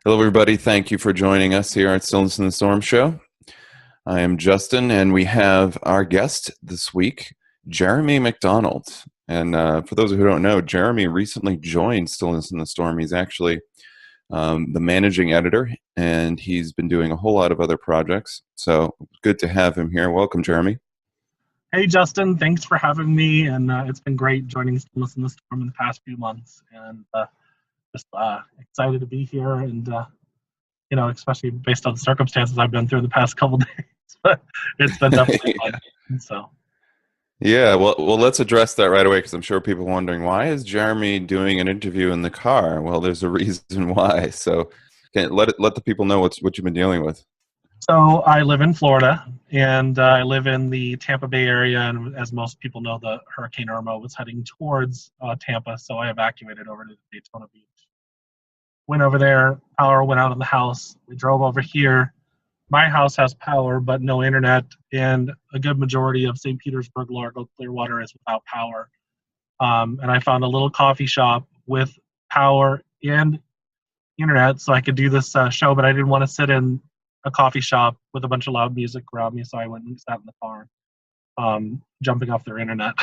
Hello, everybody. Thank you for joining us here at Stillness in the Storm Show. I am Justin, and we have our guest this week, Jeremy McDonald. And for those who don't know, Jeremy recently joined Stillness in the Storm. He's actually the managing editor, and he's been doing a whole lot of other projects. So good to have him here. Welcome, Jeremy. Hey, Justin. Thanks for having me, and it's been great joining Stillness in the Storm in the past few months, and just excited to be here, and especially based on the circumstances I've been through the past couple days. But it's been definitely fun. So. Yeah, well, let's address that right away because I'm sure people are wondering, why is Jeremy doing an interview in the car? Well, there's a reason why. So let the people know what you've been dealing with. So I live in Florida, and I live in the Tampa Bay area, and as most people know, the Hurricane Irma was heading towards Tampa, so I evacuated over to Daytona Beach. Went over there, power went out of the house. We drove over here. My house has power, but no internet, and a good majority of St. Petersburg, Largo, Clearwater is without power. And I found a little coffee shop with power and internet, so I could do this show, but I didn't want to sit in a coffee shop with a bunch of loud music around me, so I went and sat in the car, jumping off their internet.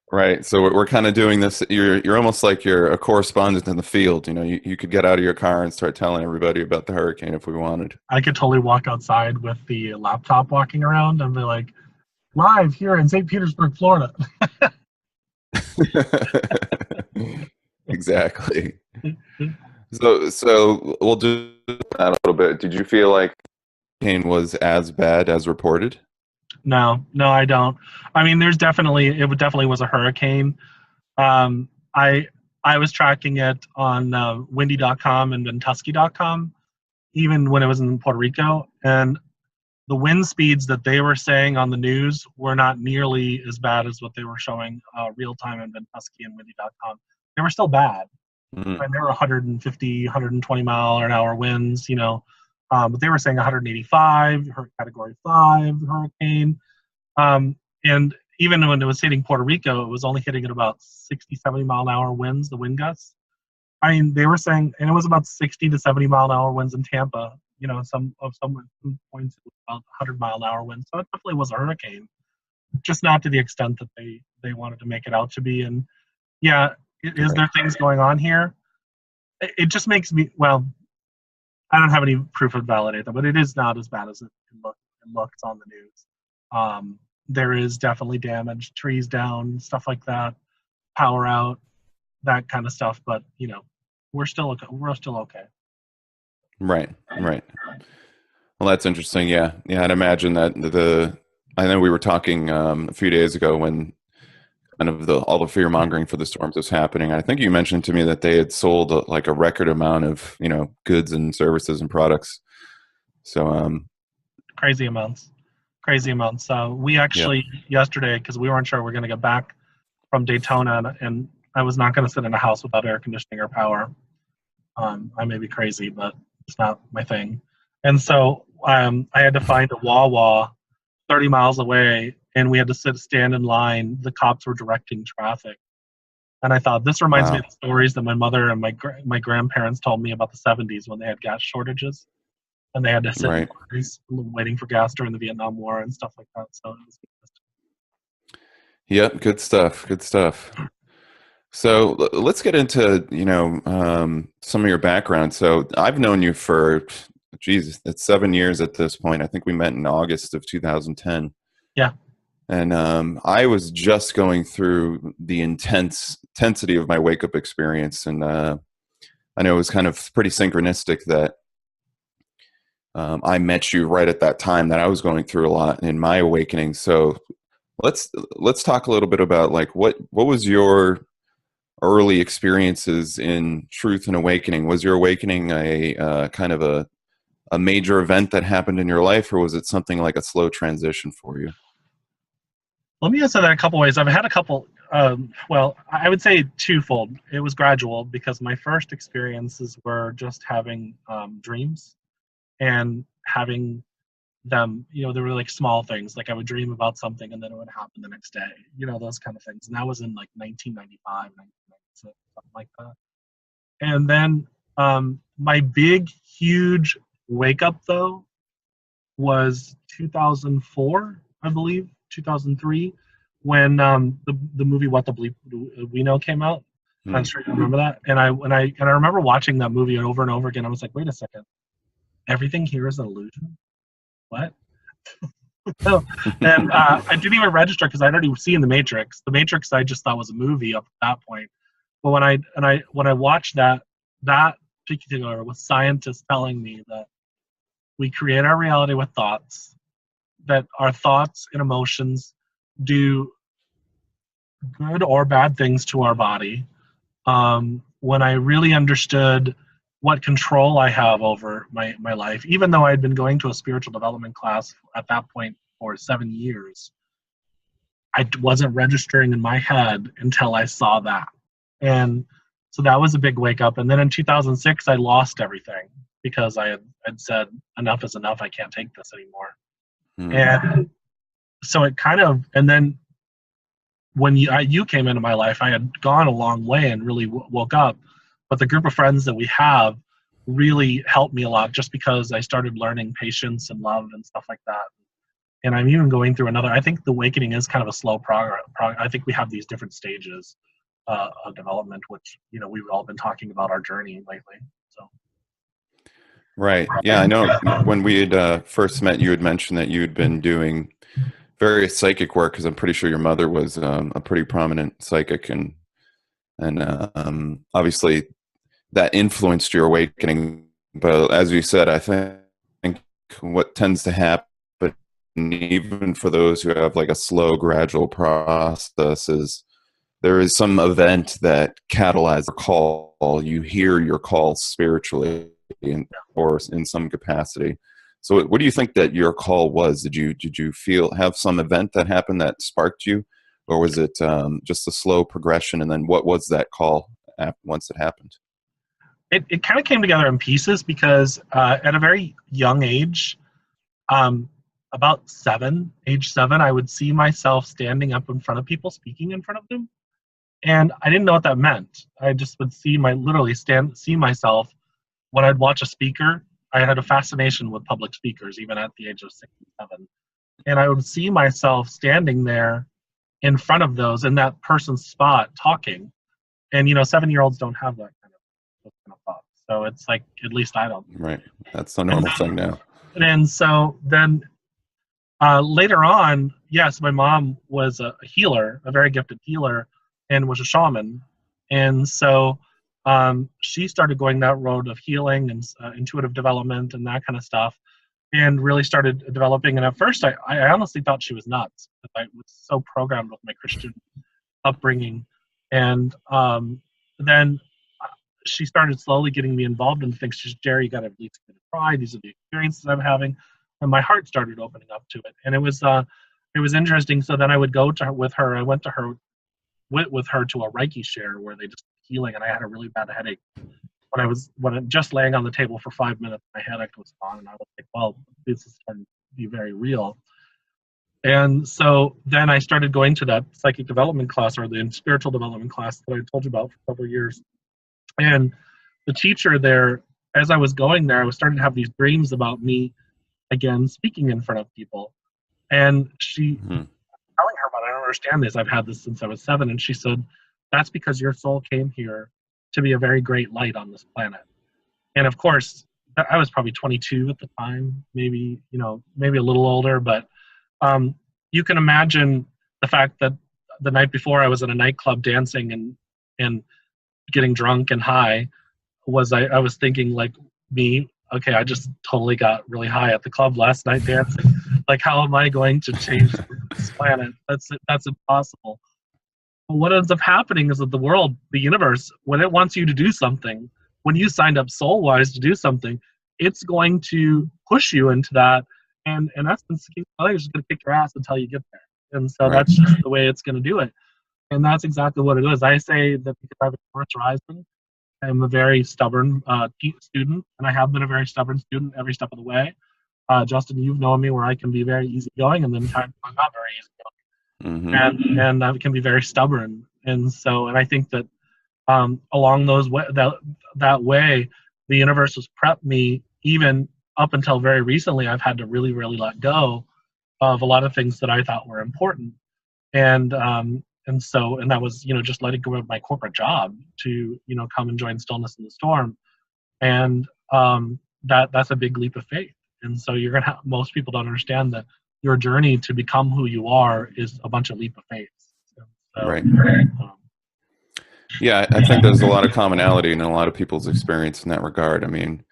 Right. So we're kind of doing this. You're almost like you're a correspondent in the field. You know, you could get out of your car and start telling everybody about the hurricane if we wanted. I could totally walk outside with the laptop walking around and be like, live here in St. Petersburg, Florida. Exactly. So we'll do that a little bit. Did you feel like the hurricane was as bad as reported? No, I don't. I mean, it definitely was a hurricane. I was tracking it on windy.com and ventusky.com, even when it was in Puerto Rico, and the wind speeds that they were saying on the news were not nearly as bad as what they were showing real time in Ventusky and windy.com. They were still bad. Mm-hmm. And there were 150, 120 mile an hour winds, but they were saying 185, category 5 hurricane. And even when it was hitting Puerto Rico, it was only hitting at about 60, 70 mile an hour winds, the wind gusts. I mean, they were saying, and it was about 60 to 70 mile an hour winds in Tampa. Some points it was about 100 mile an hour winds. So it definitely was a hurricane, just not to the extent that they wanted to make it out to be. And yeah, is there things going on here? It just makes me, well, I don't have any proof to validate that, but it is not as bad as it looks on the news. There is definitely damage, trees down, stuff like that, power out, that kind of stuff. But we're still okay. Right. Well, that's interesting. Yeah. I'd imagine that I know we were talking a few days ago when kind of all the fear mongering for the storms was happening. I think you mentioned to me that they had sold like a record amount of goods and services and products. So crazy amounts. We actually yesterday, because we weren't sure we were going to get back from Daytona, and I was not going to sit in a house without air conditioning or power. I may be crazy, but it's not my thing. And so I had to find a Wawa 30 miles away, and we had to stand in line. The cops were directing traffic. And I thought, this reminds me of the stories that my mother and my grandparents told me about the 70s when they had gas shortages. And they had to sit in lines waiting for gas during the Vietnam War and stuff like that. So it was interesting. Yep, good stuff. So let's get into some of your background. So I've known you for, it's 7 years at this point. I think we met in August of 2010. Yeah. And I was just going through the intensity of my wake up experience, and I know it was kind of pretty synchronistic that I met you right at that time that I was going through a lot in my awakening. So let's talk a little bit about like what was your early experiences in truth and awakening. Was your awakening a kind of a major event that happened in your life, or was it something like a slow transition for you? Let me answer that a couple ways. I've had a couple. Well, I would say twofold. It was gradual because my first experiences were just having dreams and having them, they were like small things. Like I would dream about something and then it would happen the next day, those kind of things. And that was in like 1995, something like that. And then my big, huge wake up though was 2004, I believe, 2003, when the movie What the Bleep We Know came out. I'm sure you remember that. And I remember watching that movie over and over again. I was like, wait a second, everything here is an illusion. What? So, and I didn't even register because I'd already seen The Matrix. The Matrix I just thought was a movie up at that point. But when I watched that particular with scientists telling me that we create our reality with thoughts, that our thoughts and emotions do good or bad things to our body. When I really understood what control I have over my life, even though I had been going to a spiritual development class at that point for 7 years, I wasn't registering in my head until I saw that. And so that was a big wake up. And then in 2006, I lost everything because I had said, enough is enough. I can't take this anymore. And so it kind of, and then when you came into my life, I had gone a long way and really woke up. But the group of friends that we have really helped me a lot just because I started learning patience and love and stuff like that. And I'm even going through another, I think the awakening is kind of a slow progress. I think we have these different stages of development, which, we've all been talking about our journey lately. So. Right. Yeah, I know when we had first met, you had mentioned that you had been doing various psychic work, because I'm pretty sure your mother was a pretty prominent psychic, and obviously that influenced your awakening. But as you said, I think what tends to happen, even for those who have like a slow, gradual process, is there is some event that catalyzes a call. You hear your call spiritually, or in some capacity. So what do you think that your call was? Did you have some event that happened that sparked you, or was it just a slow progression? And then what was that call once it happened? It kind of came together in pieces because at a very young age, about age 7, I would see myself standing up in front of people, speaking in front of them. And I didn't know what that meant. I just would see myself when I'd watch a speaker. I had a fascination with public speakers, even at the age of 6 and 7. And I would see myself standing there in front of those, in that person's spot, talking. And, 7-year-olds don't have those kind of thoughts. So it's like, at least I don't. Right. That's the normal thing now. And so then later on, yes, my mom was a healer, a very gifted healer, and was a shaman. And so she started going that road of healing and intuitive development and that kind of stuff, and really started developing. And at first, I honestly thought she was nuts. I was so programmed with my Christian upbringing. And then she started slowly getting me involved in things. She's, Jerry, you got to at least try. These are the experiences I'm having. And my heart started opening up to it. And it was interesting. So then I would go with her. I went with her to a Reiki share where they just healing, and I had a really bad headache. When I just laying on the table for 5 minutes, my headache was gone, and I was like, well, this is starting to be very real. And so then I started going to that psychic development class, or the spiritual development class that I told you about for a couple of years. And the teacher there, as I was going there, I was starting to have these dreams about me again speaking in front of people. And she telling her, but I don't understand this. I've had this since I was 7. And she said, that's because your soul came here to be a very great light on this planet. And of course, I was probably 22 at the time, maybe a little older, but you can imagine the fact that the night before I was in a nightclub dancing and getting drunk and high. I was thinking, like, me, okay, I just totally got really high at the club last night dancing. Like, how am I going to change this planet? That's impossible. But what ends up happening is that the world, the universe, when it wants you to do something, when you signed up soul-wise to do something, it's going to push you into that. And that's been just going to kick your ass until you get there. And so that's just the way it's going to do it. And that's exactly what it is. I say that because I have a Taurus rising, I'm a very stubborn student, and I have been a very stubborn student every step of the way. Justin, you've known me where I can be very easygoing, and then times I'm not very easygoing, and I can be very stubborn. And I think that along that way, the universe has prepped me. Even up until very recently, I've had to really, really let go of a lot of things that I thought were important, and that was, just letting go of my corporate job to, come and join Stillness in the Storm, and that's a big leap of faith. And so you're gonna have, most people don't understand that your journey to become who you are is a bunch of leap of faith. So, Right. Yeah, I think there's a lot of commonality in a lot of people's experience in that regard. I mean,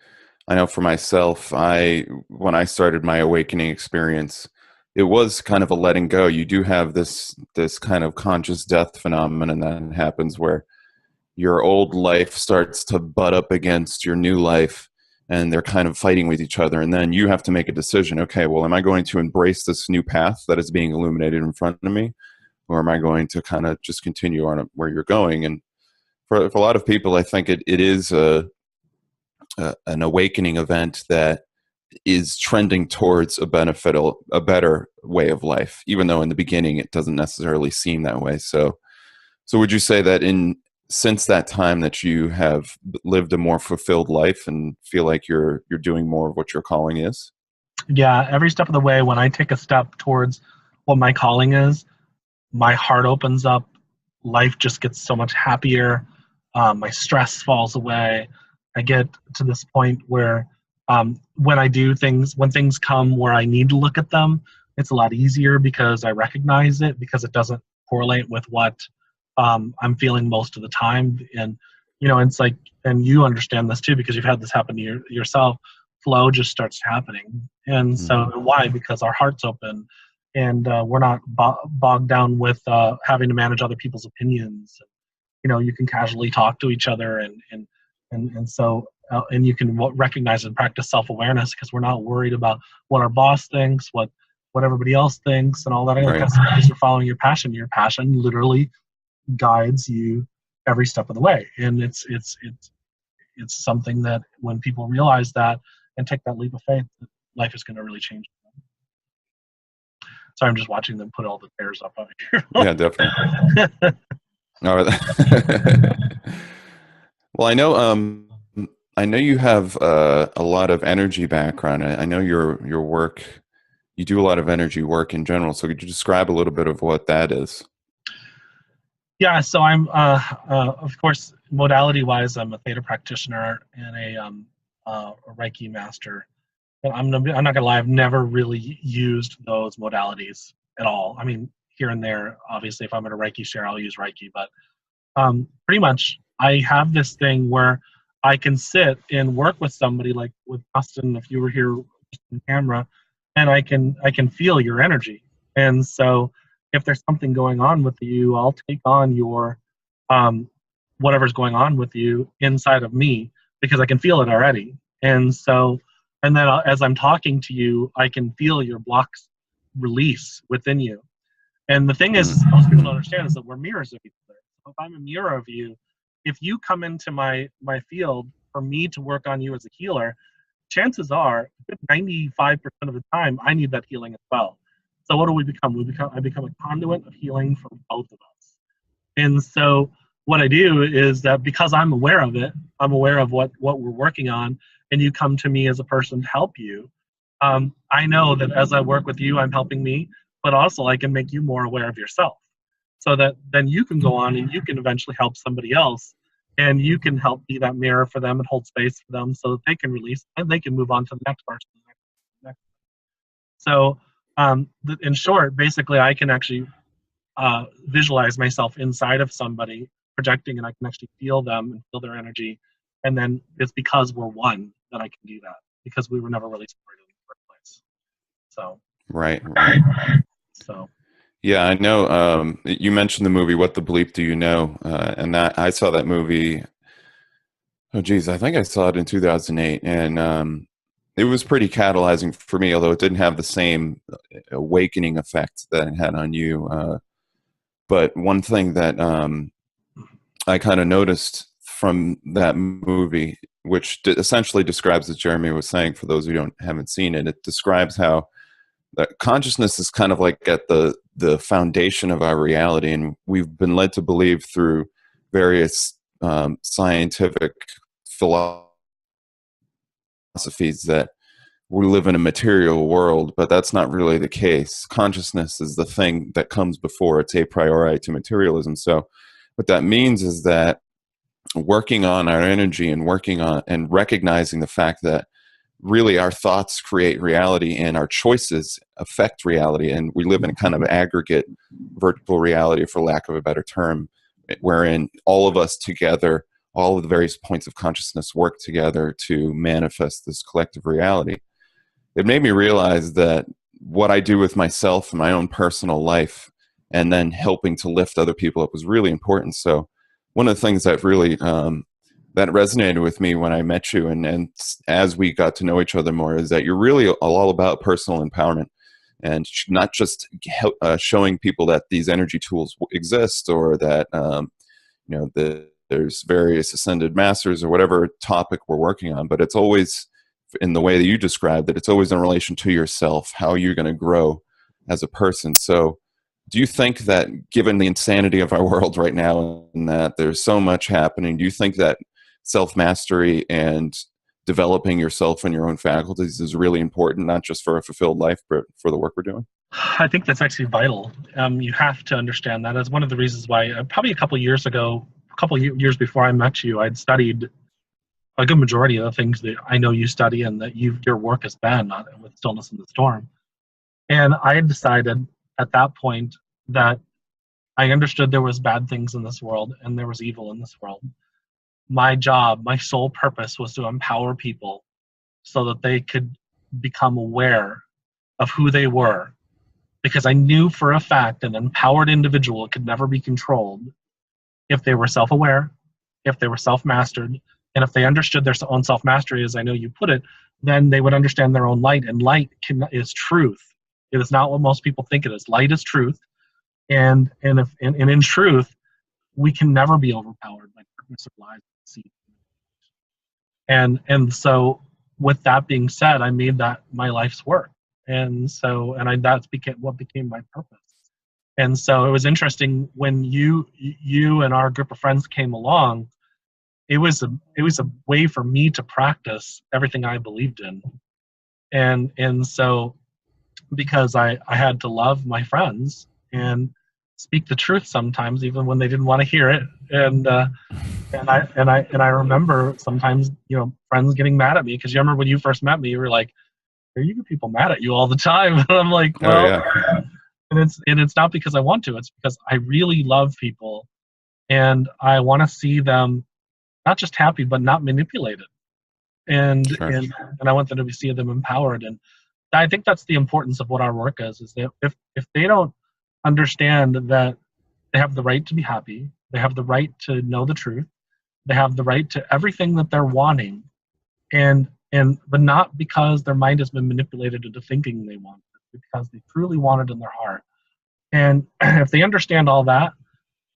I know for myself, when I started my awakening experience, it was kind of a letting go. You do have this kind of conscious death phenomenon that happens where your old life starts to butt up against your new life, and they're kind of fighting with each other. And then you have to make a decision. Okay, well, am I going to embrace this new path that is being illuminated in front of me, or am I going to kind of just continue on where you're going? And for a lot of people, I think it is an awakening event that is trending towards a better way of life, even though in the beginning it doesn't necessarily seem that way. So would you say that since that time that you have lived a more fulfilled life and feel like you're doing more of what your calling is? Yeah, every step of the way, when I take a step towards what my calling is, my heart opens up. Life just gets so much happier. My stress falls away. I get to this point where when things come where I need to look at them, it's a lot easier because I recognize it, because it doesn't correlate with what I'm feeling most of the time. And, it's like, and you understand this too, because you've had this happen to yourself, flow just starts happening. And so why? Because our heart's open, and we're not bogged down with having to manage other people's opinions. You can casually talk to each other, and so and you can recognize and practice self-awareness, because we're not worried about what our boss thinks, what everybody else thinks, and all that. Right. Because you're following your passion. Your passion literally guides you every step of the way, and it's something that when people realize that and take that leap of faith, life is going to really change. Sorry, I'm just watching them put all the chairs up on here. Yeah, definitely. All right. Well, I know you have a lot of energy background. I know your work. You do a lot of energy work in general. So could you describe a little bit of what that is? Yeah, so I'm, of course, modality-wise, I'm a theta practitioner and a Reiki master. But I'm not gonna lie, I've never really used those modalities at all. I mean, here and there, obviously, if I'm at a Reiki share, I'll use Reiki. But pretty much, I have this thing where I can sit and work with somebody, like with Austin, if you were here on camera, and I can feel your energy. And so if there's something going on with you, I'll take on your whatever's going on with you inside of me, because I can feel it already. And so, and then as I'm talking to you, I can feel your blocks release within you. And the thing is, most people don't understand, is that we're mirrors of each other. So if I'm a mirror of you, if you come into my field for me to work on you as a healer, chances are 95% of the time I need that healing as well. So what do we become? I become a conduit of healing for both of us. And so what I do is that, because I'm aware of it, I'm aware of what we're working on, and you come to me as a person to help you. I know that as I work with you, I'm helping me, but also I can make you more aware of yourself, so that then you can go on and you can eventually help somebody else, and you can help be that mirror for them and hold space for them, so that they can release and they can move on to the next person. So in short, basically, I can actually visualize myself inside of somebody projecting, and I can actually feel them and feel their energy. And then it's because we're one that I can do that, because we were never really separated in the first place. So Right. So Yeah, I know. You mentioned the movie "What the Bleep Do You Know," and that I saw that movie. Oh, geez, I think I saw it in 2008, and it was pretty catalyzing for me. Although it didn't have the same awakening effect that it had on you. But one thing that I kind of noticed from that movie, which essentially describes, as Jeremy was saying, for those who haven't seen it, it describes how that consciousness is kind of like at the foundation of our reality, and we've been led to believe through various scientific philosophies that we live in a material world, but that's not really the case. Consciousness is the thing that comes before. It's a priori to materialism. So what that means is that working on our energy and working on and recognizing the fact that really our thoughts create reality and our choices affect reality, and we live in a kind of aggregate virtual reality, for lack of a better term, wherein all of us together, all of the various points of consciousness work together to manifest this collective reality. It made me realize that what I do with myself and my own personal life and then helping to lift other people up was really important. So one of the things that really that resonated with me when I met you, and as we got to know each other more, is that you're really all about personal empowerment, and not just showing people that these energy tools exist, or that there's various ascended masters or whatever topic we're working on, but it's always in the way that you described it. It's always in relation to yourself, how you're going to grow as a person. So do you think that, given the insanity of our world right now and that there's so much happening, do you think that self-mastery and developing yourself and your own faculties is really important, not just for a fulfilled life, but for the work we're doing? I think that's actually vital. You have to understand that. As one of the reasons why, probably a couple years ago, a couple years before I met you, I'd studied a good majority of the things that I know you study and that your work has been on with Stillness in the Storm. And I had decided at that point that I understood there was bad things in this world and there was evil in this world. My job, my sole purpose, was to empower people so that they could become aware of who they were. Because I knew for a fact an empowered individual could never be controlled if they were self-aware, if they were self-mastered, and if they understood their own self-mastery, as I know you put it, then they would understand their own light. And light is truth. It is not what most people think it is. Light is truth. And in truth, we can never be overpowered by darkness or lies. And so, with that being said, I made that my life's work, and that's what became my purpose. And so it was interesting when you and our group of friends came along. It was a way for me to practice everything I believed in, and so because I had to love my friends and speak the truth sometimes, even when they didn't want to hear it, and I remember sometimes, friends getting mad at me, because you remember when you first met me, you were like, "You get people mad at you all the time," and I'm like, "Well," Oh, yeah. and it's not because I want to; it's because I really love people, and I want to see them not just happy but not manipulated, and Sure. and I want them to see them empowered. And I think that's the importance of what our work is that if they don't understand that they have the right to be happy, they have the right to know the truth, they have the right to everything that they're wanting, but not because their mind has been manipulated into thinking they want it, because they truly want it in their heart. And if they understand all that,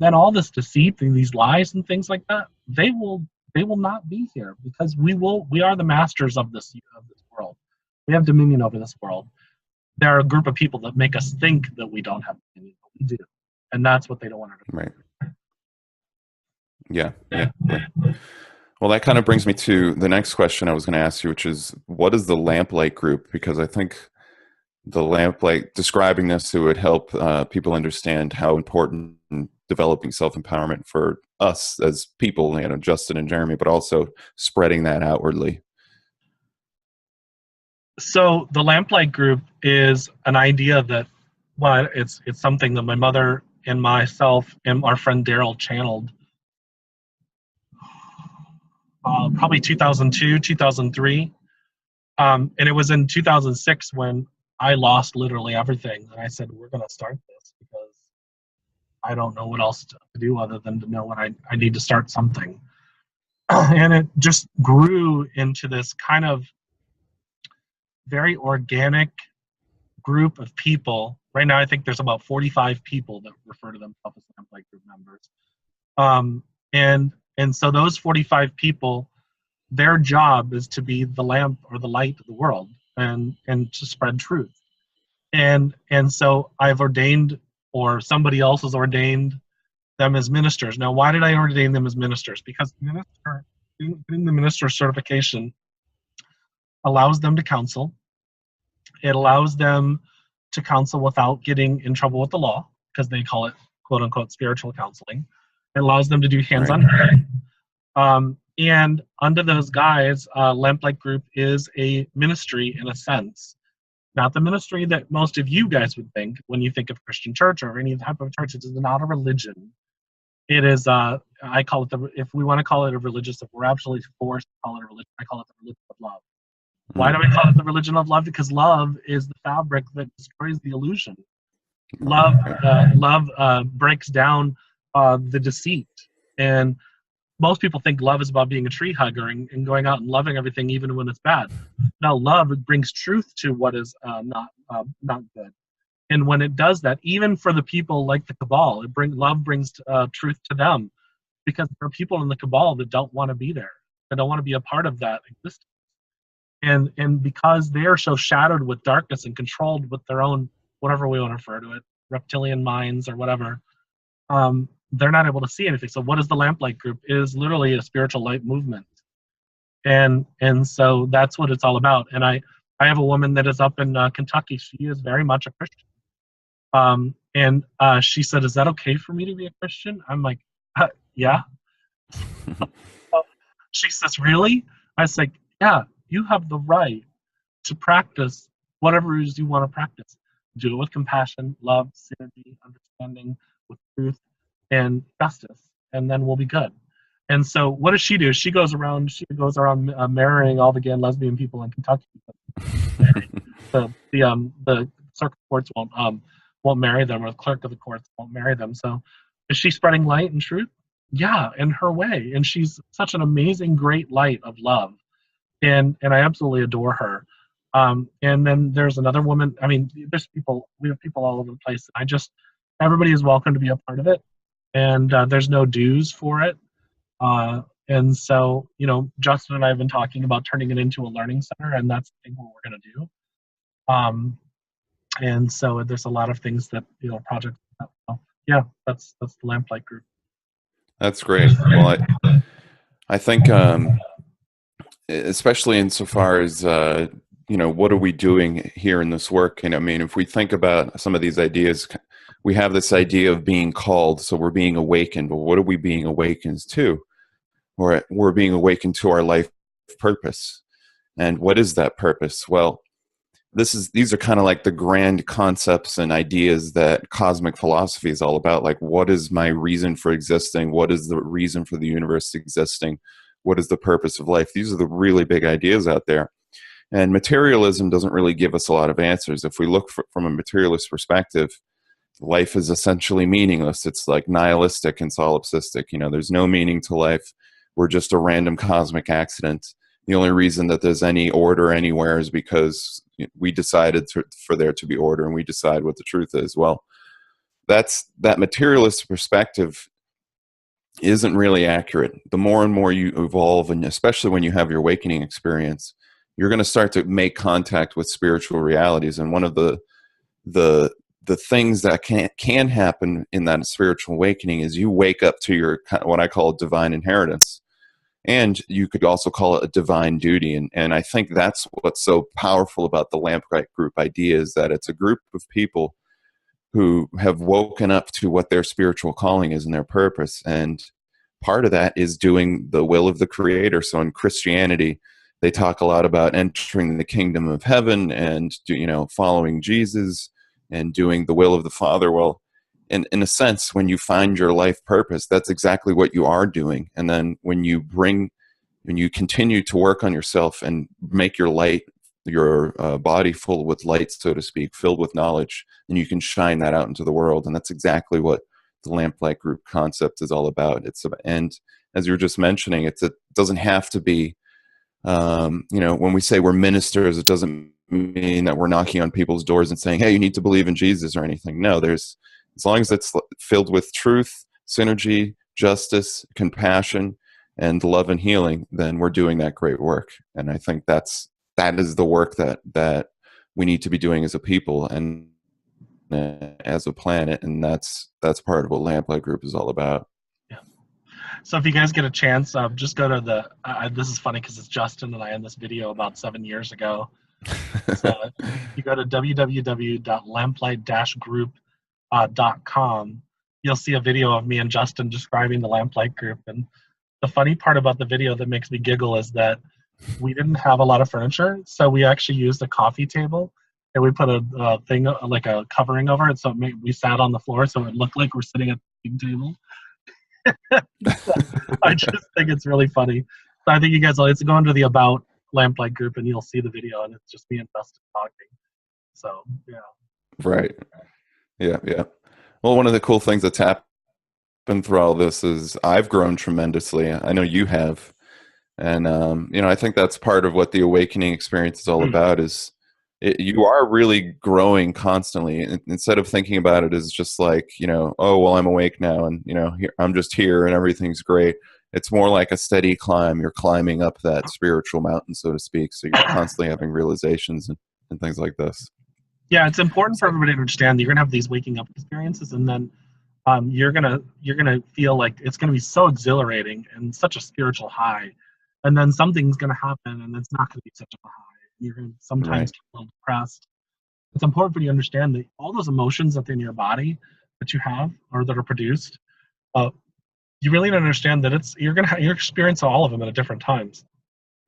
then all this deceit and these lies and things like that, they will not be here, because we are the masters of this world. We have dominion over this world. There are a group of people that make us think that we don't have dominion, but we do, and that's what they don't want to do. Right. Yeah. Well, that kind of brings me to the next question I was going to ask you, which is, what is the Lamplight Group? Because I think the Lamplight, describing this, it would help people understand how important developing self-empowerment for us as people, Justin and Jeremy, but also spreading that outwardly. So the Lamplight Group is an idea that, well, it's something that my mother and myself and our friend Daryl channeled probably 2002, 2003. And it was in 2006 when I lost literally everything. And I said, we're going to start this because I don't know what else to do other than to know when I need to start something. And it just grew into this kind of very organic group of people. Right now, I think there's about 45 people that refer to themselves as Lamplight Group members. And so those 45 people, their job is to be the lamp or the light of the world and to spread truth. And so I've ordained, or somebody else has ordained, them as ministers. Now, why did I ordain them as ministers? Because getting the minister certification allows them to counsel. It allows them to counsel without getting in trouble with the law, because they call it quote unquote spiritual counseling. It allows them to do hands-on healing. And under those guides, Lamplight Group is a ministry in a sense. Not the ministry that most of you guys would think when you think of Christian church or any type of church. It is not a religion. It is, I call it, if we want to call it a religious, if we're absolutely forced to call it a religion, I call it the religion of love. Why do I call it the religion of love? Because love is the fabric that destroys the illusion. Love breaks down the deceit. And most people think love is about being a tree hugger and going out and loving everything even when it's bad. No, love brings truth to what is not good. And when it does that, even for the people like the cabal, love brings truth to them, because there are people in the cabal that don't want to be there. They don't want to be a part of that existence. And because they are so shadowed with darkness and controlled with their own, whatever we want to refer to it, reptilian minds or whatever, they're not able to see anything. So what is the Lamplight Group? It is literally a spiritual light movement. And so that's what it's all about. And I have a woman that is up in Kentucky. She is very much a Christian. And she said, "Is that okay for me to be a Christian?" I'm like, yeah. She says, "Really?" I was like, "Yeah, you have the right to practice whatever it is you want to practice. Do it with compassion, love, synergy, understanding, with truth and justice, and then we'll be good." And so what does she do? She goes around marrying all the gay and lesbian people in Kentucky. The circuit courts won't marry them, or the clerk of the courts won't marry them. So is she spreading light and truth? Yeah, in her way. And she's such an amazing, great light of love. And I absolutely adore her. And then there's another woman. I mean, we have people all over the place. Everybody is welcome to be a part of it. And there's no dues for it. And so, Justin and I have been talking about turning it into a learning center, and that's I think what we're going to do. And so there's a lot of things that, projects. Yeah, that's the Lamplight Group. That's great. Well, I think, especially insofar as, what are we doing here in this work? And I mean, if we think about some of these ideas, we have this idea of being called, so we're being awakened. But what are we being awakened to? We're being awakened to our life purpose. And what is that purpose? Well, these are kind of like the grand concepts and ideas that cosmic philosophy is all about. Like, what is my reason for existing? What is the reason for the universe existing? What is the purpose of life? These are the really big ideas out there. And materialism doesn't really give us a lot of answers. If we look from a materialist perspective, life is essentially meaningless. It's like nihilistic and solipsistic. There's no meaning to life. We're just a random cosmic accident. The only reason that there's any order anywhere is because we decided for there to be order, and we decide what the truth is. Well, that materialist perspective isn't really accurate. The more and more you evolve, and especially when you have your awakening experience, you're going to start to make contact with spiritual realities. And one of the things that can happen in that spiritual awakening is you wake up to your, what I call divine inheritance. And you could also call it a divine duty. And I think that's what's so powerful about the Lamplight Group idea, is that it's a group of people who have woken up to what their spiritual calling is and their purpose. And part of that is doing the will of the Creator. So in Christianity, they talk a lot about entering the kingdom of heaven and, following Jesus and doing the will of the Father. Well, in a sense, when you find your life purpose, that's exactly what you are doing. And then when you continue to work on yourself and make your body full with light, so to speak, filled with knowledge, and you can shine that out into the world. And that's exactly what the Lamplight Group concept is all about. And as you were just mentioning, it doesn't have to be, when we say we're ministers, it doesn't mean that we're knocking on people's doors and saying, "Hey, you need to believe in Jesus," or anything. No, as long as it's filled with truth, synergy, justice, compassion, and love and healing, then we're doing that great work. And I think that is the work that we need to be doing as a people. And as a planet, and that's part of what Lamplight Group is all about. Yeah. So if you guys get a chance, just go to the. This is funny because it's Justin and I in this video about 7 years ago. So you go to www.lamplight-group.com. You'll see a video of me and Justin describing the Lamplight Group. And the funny part about the video that makes me giggle is that we didn't have a lot of furniture, so we actually used a coffee table, and we put a thing like a covering over it, so we sat on the floor, so it looked like we're sitting at the table. So I just think it's really funny. So I think you guys will. It's going to the About Lamplight Group, and you'll see the video, and it's just me and Dustin talking. So yeah. Right. Yeah. Well, one of the cool things that's happened through all this is I've grown tremendously. I know you have. And, I think that's part of what the awakening experience is all about is you are really growing constantly. Instead of thinking about it as just like, oh, well, I'm awake now and, I'm just here and everything's great. It's more like a steady climb. You're climbing up that spiritual mountain, so to speak. So you're constantly having realizations and things like this. Yeah, it's important for everybody to understand that you're gonna have these waking up experiences, and then you're gonna feel like it's gonna be so exhilarating and such a spiritual high, and then something's gonna happen, and it's not gonna be such a high. You're gonna sometimes get a little depressed. It's important for you to understand that all those emotions within your body that you have or that are produced, you really need to understand that you're experience all of them at different times,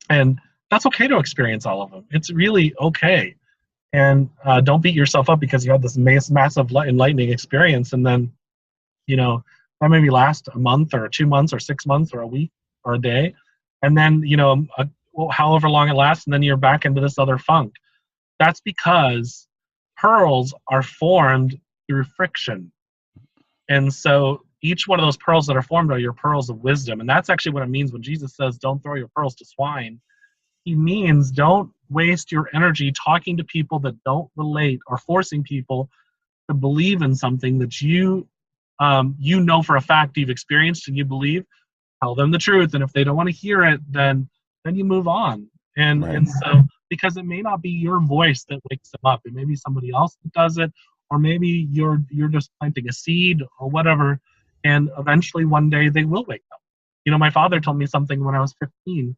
and that's okay to experience all of them. It's really okay. And don't beat yourself up because you had this massive enlightening experience, and then, that maybe last a month or 2 months or 6 months or a week or a day, and then, however long it lasts, and then you're back into this other funk. That's because pearls are formed through friction. And so each one of those pearls that are formed are your pearls of wisdom. And that's actually what it means when Jesus says, don't throw your pearls to swine. He means don't waste your energy talking to people that don't relate or forcing people to believe in something that you know for a fact you've experienced and you believe. Tell them the truth, and if they don't want to hear it, then you move on. And so because it may not be your voice that wakes them up, it may be somebody else that does it, or maybe you're just planting a seed or whatever, and eventually one day they will wake up. My father told me something when I was 15.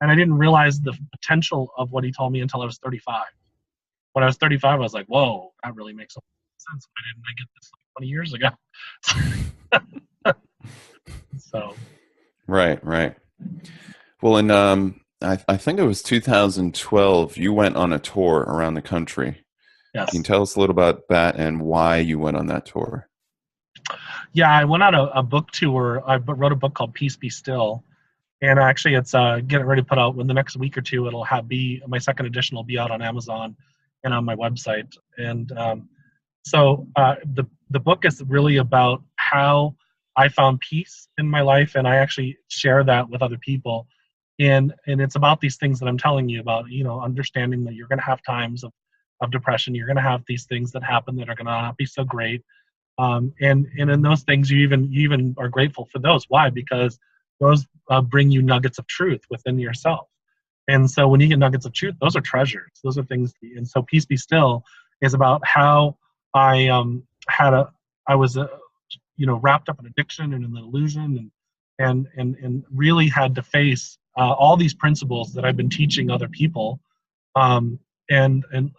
And I didn't realize the potential of what he told me until I was 35. When I was 35, I was like, whoa, that really makes a lot of sense. Why didn't I get this like 20 years ago? So. Right. Well, and I think it was 2012, you went on a tour around the country. Yes. Can you tell us a little about that and why you went on that tour? Yeah, I went on a book tour. I wrote a book called Peace Be Still. And actually, it's getting ready to put out in the next week or two. It'll my second edition will be out on Amazon and on my website. And so the book is really about how I found peace in my life, and I actually share that with other people. And it's about these things that I'm telling you about. Understanding that you're going to have times of depression. You're going to have these things that happen that are going to not be so great. And in those things, you even are grateful for those. Why? Because those bring you nuggets of truth within yourself. And so when you get nuggets of truth, those are treasures. Those are things. And so Peace Be Still is about how I was wrapped up in addiction and in the illusion and really had to face all these principles that I've been teaching other people and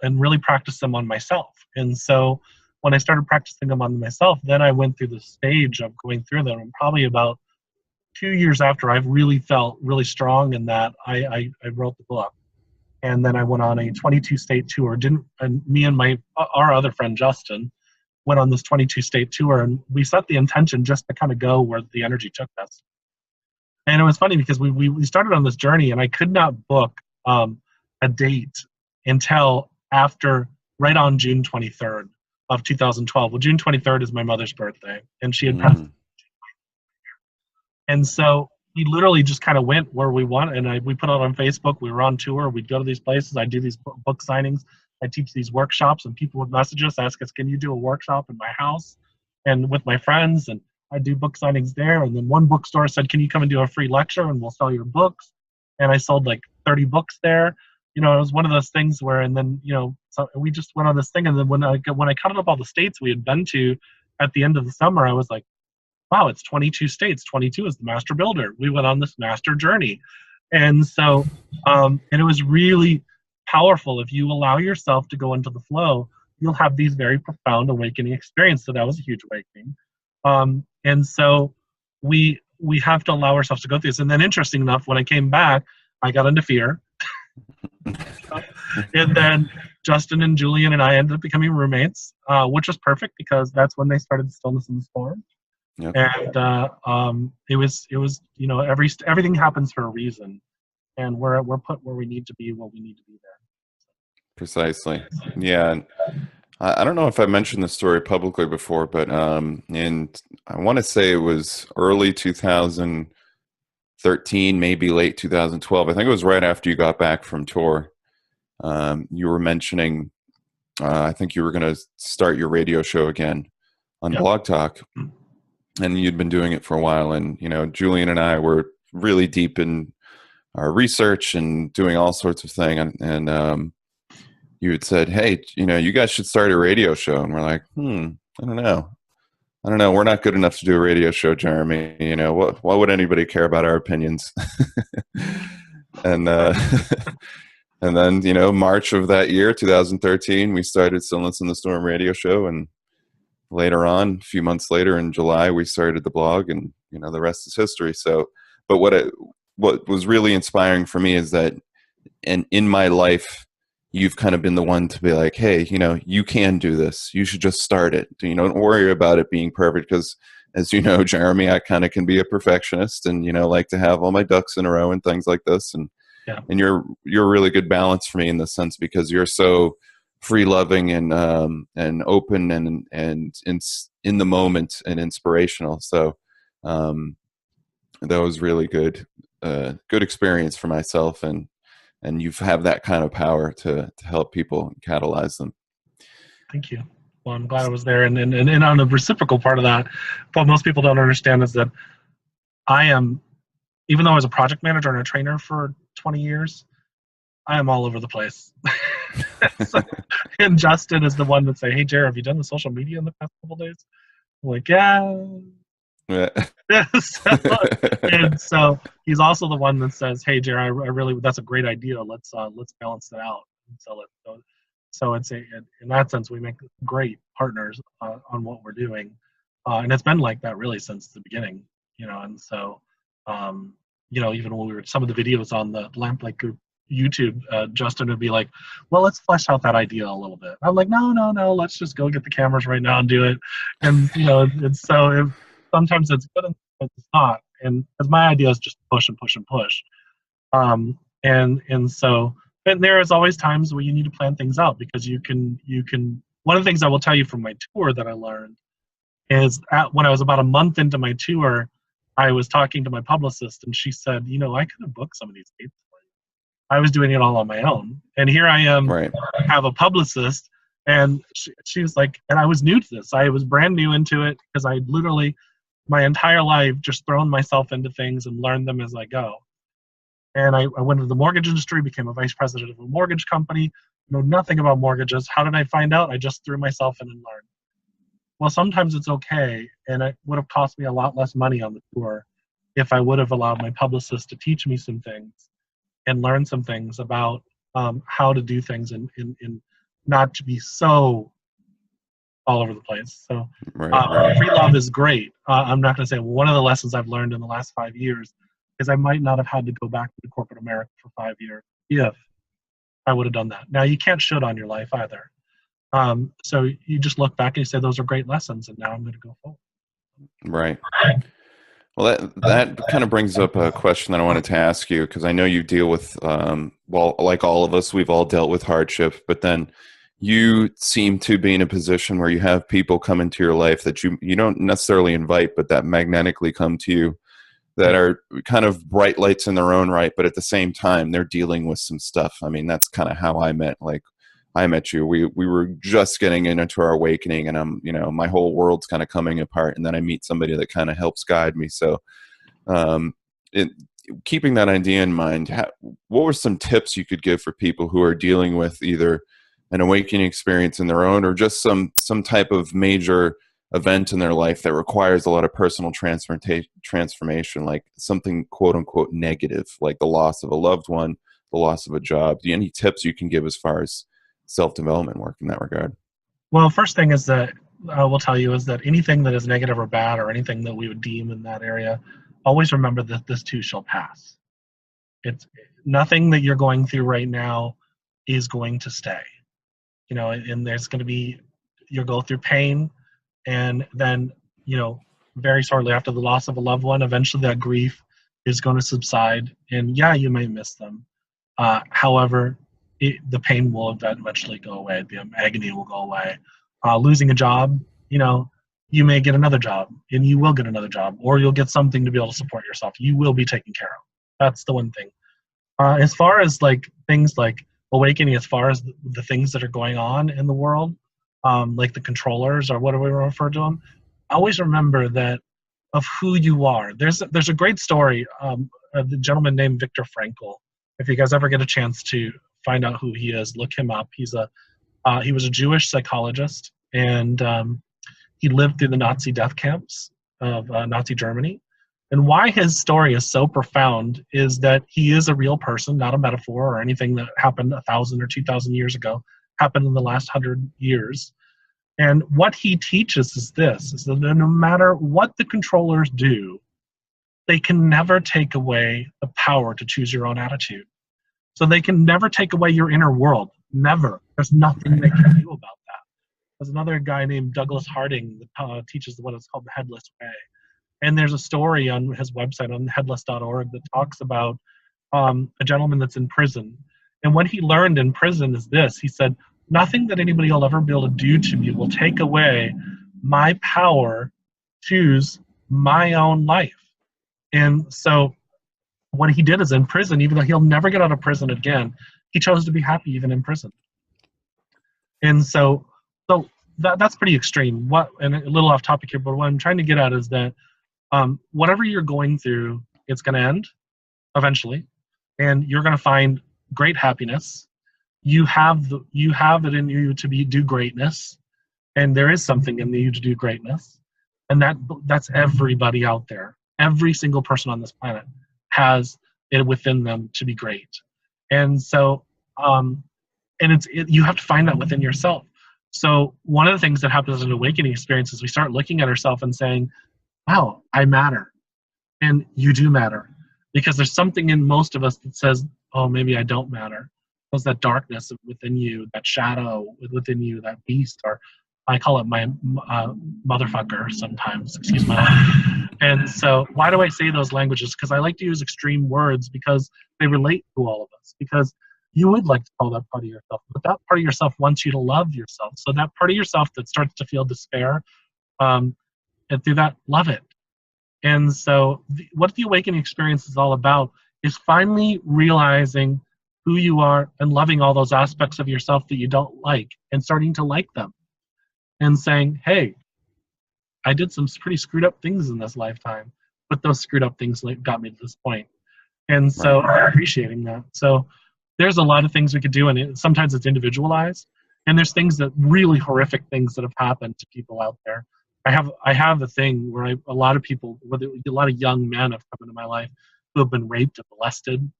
really practice them on myself. And so when I started practicing them on myself, then I went through the stage of going through them, and probably about 2 years after I've really felt really strong in that, I wrote the book. And then I went on a 22-state tour. Me and our other friend Justin went on this 22-state tour, and we set the intention just to kind of go where the energy took us. And it was funny because we started on this journey, and I could not book a date until right on June 23rd of 2012. Well, June 23rd is my mother's birthday, and she had passed. And so we literally just kind of went where we went, and we put it on Facebook. We were on tour. We'd go to these places. I do these book signings. I teach these workshops, and people would message us, ask us, can you do a workshop in my house and with my friends? And I do book signings there. And then one bookstore said, can you come and do a free lecture and we'll sell your books? And I sold like 30 books there. it was one of those things where, and then, so we just went on this thing. And then when I counted up all the states we had been to at the end of the summer, I was like, wow, it's 22 states. 22 is the master builder. We went on this master journey. And so, and it was really powerful. If you allow yourself to go into the flow, you'll have these very profound awakening experiences. So that was a huge awakening. And so we have to allow ourselves to go through this. And then, interesting enough, when I came back, I got into fear. And then Justin and Julian and I ended up becoming roommates, which was perfect because that's when they started Stillness in the Storm. Yep. And it was everything happens for a reason, and we're put where we need to be when we need to be there. Precisely. Yeah. And I don't know if I mentioned this story publicly before, but and I want to say it was early 2013, maybe late 2012. I think it was right after you got back from tour. You were mentioning, I think you were going to start your radio show again on Blog Talk. And you'd been doing it for a while. And, Julian and I were really deep in our research and doing all sorts of things. And you had said, hey, you guys should start a radio show. And we're like, I don't know. We're not good enough to do a radio show, Jeremy. Why would anybody care about our opinions? And and then, March of that year, 2013, we started Stillness in the Storm radio show. And later on, a few months later in July, we started the blog, and the rest is history. So, but what was really inspiring for me is that, and in my life, you've kind of been the one to be like, hey, you can do this. You should just start it. Don't worry about it being perfect, because as you know, Jeremy, I kind of can be a perfectionist and like to have all my ducks in a row and things like this. And and you're a really good balance for me in this sense, because you're so free loving and open and in the moment and inspirational. So that was really good experience for myself, and you have that kind of power to help people and catalyze them. Thank you. Well, I'm glad I was there. And on the reciprocal part of that, what most people don't understand is that I am, even though I was a project manager and a trainer for 20 years, I am all over the place. So, and Justin is the one that say, hey, Jared, have you done the social media in the past couple days? I'm like, yeah. And so he's also the one that says, hey, Jared, I really, that's a great idea. Let's balance it out. And so it's in that sense, we make great partners on what we're doing. And it's been like that really since the beginning, and so, even when we were, some of the videos on the Lamplight Group YouTube, Justin would be like, well, let's flesh out that idea a little bit. I'm like, no, let's just go get the cameras right now and do it. And, it's so, sometimes it's good and sometimes it's not. And because my idea is just push and push and push. And so, and there is always times where you need to plan things out, because you can, one of the things I will tell you from my tour that I learned is when I was about a month into my tour, I was talking to my publicist, and she said, I could have booked some of these dates for you. I was doing it all on my own. And here I am, right. have a publicist, and she was like, and I was new to this. I was brand new into it, because I literally, my entire life, just thrown myself into things and learned them as I go. And I went into the mortgage industry, became a vice president of a mortgage company, know nothing about mortgages. How did I find out? I just threw myself in and learned. Well, sometimes it's okay, and it would have cost me a lot less money on the tour if I would have allowed my publicist to teach me some things and learn some things about how to do things and not to be so all over the place. So free love is great. I'm not going to say one of the lessons I've learned in the last 5 years is I might not have had to go back to corporate America for 5 years if I would have done that. Now, you can't shit on your life either. So you just look back and you say, those are great lessons, and now I'm going to go forward. Right. Well, that kind of brings up a question that I wanted to ask you, because I know you deal with, well, like all of us, we've all dealt with hardship, but then you seem to be in a position where you have people come into your life that you don't necessarily invite, but that magnetically come to you, that are kind of bright lights in their own right, but at the same time, they're dealing with some stuff. I mean, that's kind of how I met you. We were just getting into our awakening, and my whole world's kind of coming apart. And then I meet somebody that kind of helps guide me. So, keeping that idea in mind, what were some tips you could give for people who are dealing with either an awakening experience in their own or just some type of major event in their life that requires a lot of personal transformation, like something quote unquote negative, like the loss of a loved one, the loss of a job? Do you have any tips you can give as far as self-development work in that regard? Well, first thing is that I will tell you is that anything that is negative or bad or anything that we would deem in that area, always remember that this too shall pass. It's nothing that you're going through right now is going to stay. And there's going to be, you'll go through pain, and then, very shortly after the loss of a loved one, eventually that grief is going to subside, and yeah, you may miss them. However, the pain will eventually go away. The agony will go away. Losing a job, you may get another job, and you will get another job, or you'll get something to be able to support yourself. You will be taken care of. That's the one thing. As far as like things like awakening, as far as the things that are going on in the world, like the controllers or whatever we refer to them, always remember that of who you are. There's a great story of the gentleman named Viktor Frankl. If you guys ever get a chance to find out who he is, look him up. He was a Jewish psychologist, and he lived through the Nazi death camps of Nazi Germany. And why his story is so profound is that he is a real person, not a metaphor or anything that happened 1,000 or 2,000 years ago, happened in the last 100 years. And what he teaches is this, is that no matter what the controllers do, they can never take away the power to choose your own attitude. So they can never take away your inner world. Never. There's nothing they can do about that. There's another guy named Douglas Harding that teaches what is called the Headless Way. And there's a story on his website on headless.org that talks about a gentleman that's in prison. And what he learned in prison is this. He said, nothing that anybody will ever be able to do to me will take away my power to choose my own life. And so what he did is in prison, even though he'll never get out of prison again, he chose to be happy even in prison. And so that's pretty extreme. And a little off topic here, but what I'm trying to get at is that whatever you're going through, it's going to end eventually, and you're going to find great happiness. You have it in you to do greatness, and there is something in you to do greatness, and that's everybody out there. Every single person on this planet has it within them to be great, and so you have to find that within yourself. So one of the things that happens in an awakening experience is we start looking at ourselves and saying, wow, I matter. And you do matter. Because there's something in most of us that says, oh, maybe I don't matter. There's that darkness within you, that shadow within you, that beast, or I call it my motherfucker sometimes, excuse my. And so why do I say those languages? Because I like to use extreme words because they relate to all of us. Because you would like to call that part of yourself, but that part of yourself wants you to love yourself. So that part of yourself that starts to feel despair, and through that, love it. And so what the awakening experience is all about is finally realizing who you are and loving all those aspects of yourself that you don't like and starting to like them and saying, hey, I did some pretty screwed up things in this lifetime, but those screwed up things got me to this point. And so I'm appreciating that. So there's a lot of things we could do, and sometimes it's individualized. And there's things that really horrific things that have happened to people out there. I have a thing where a lot of people, a lot of young men have come into my life who have been raped and molested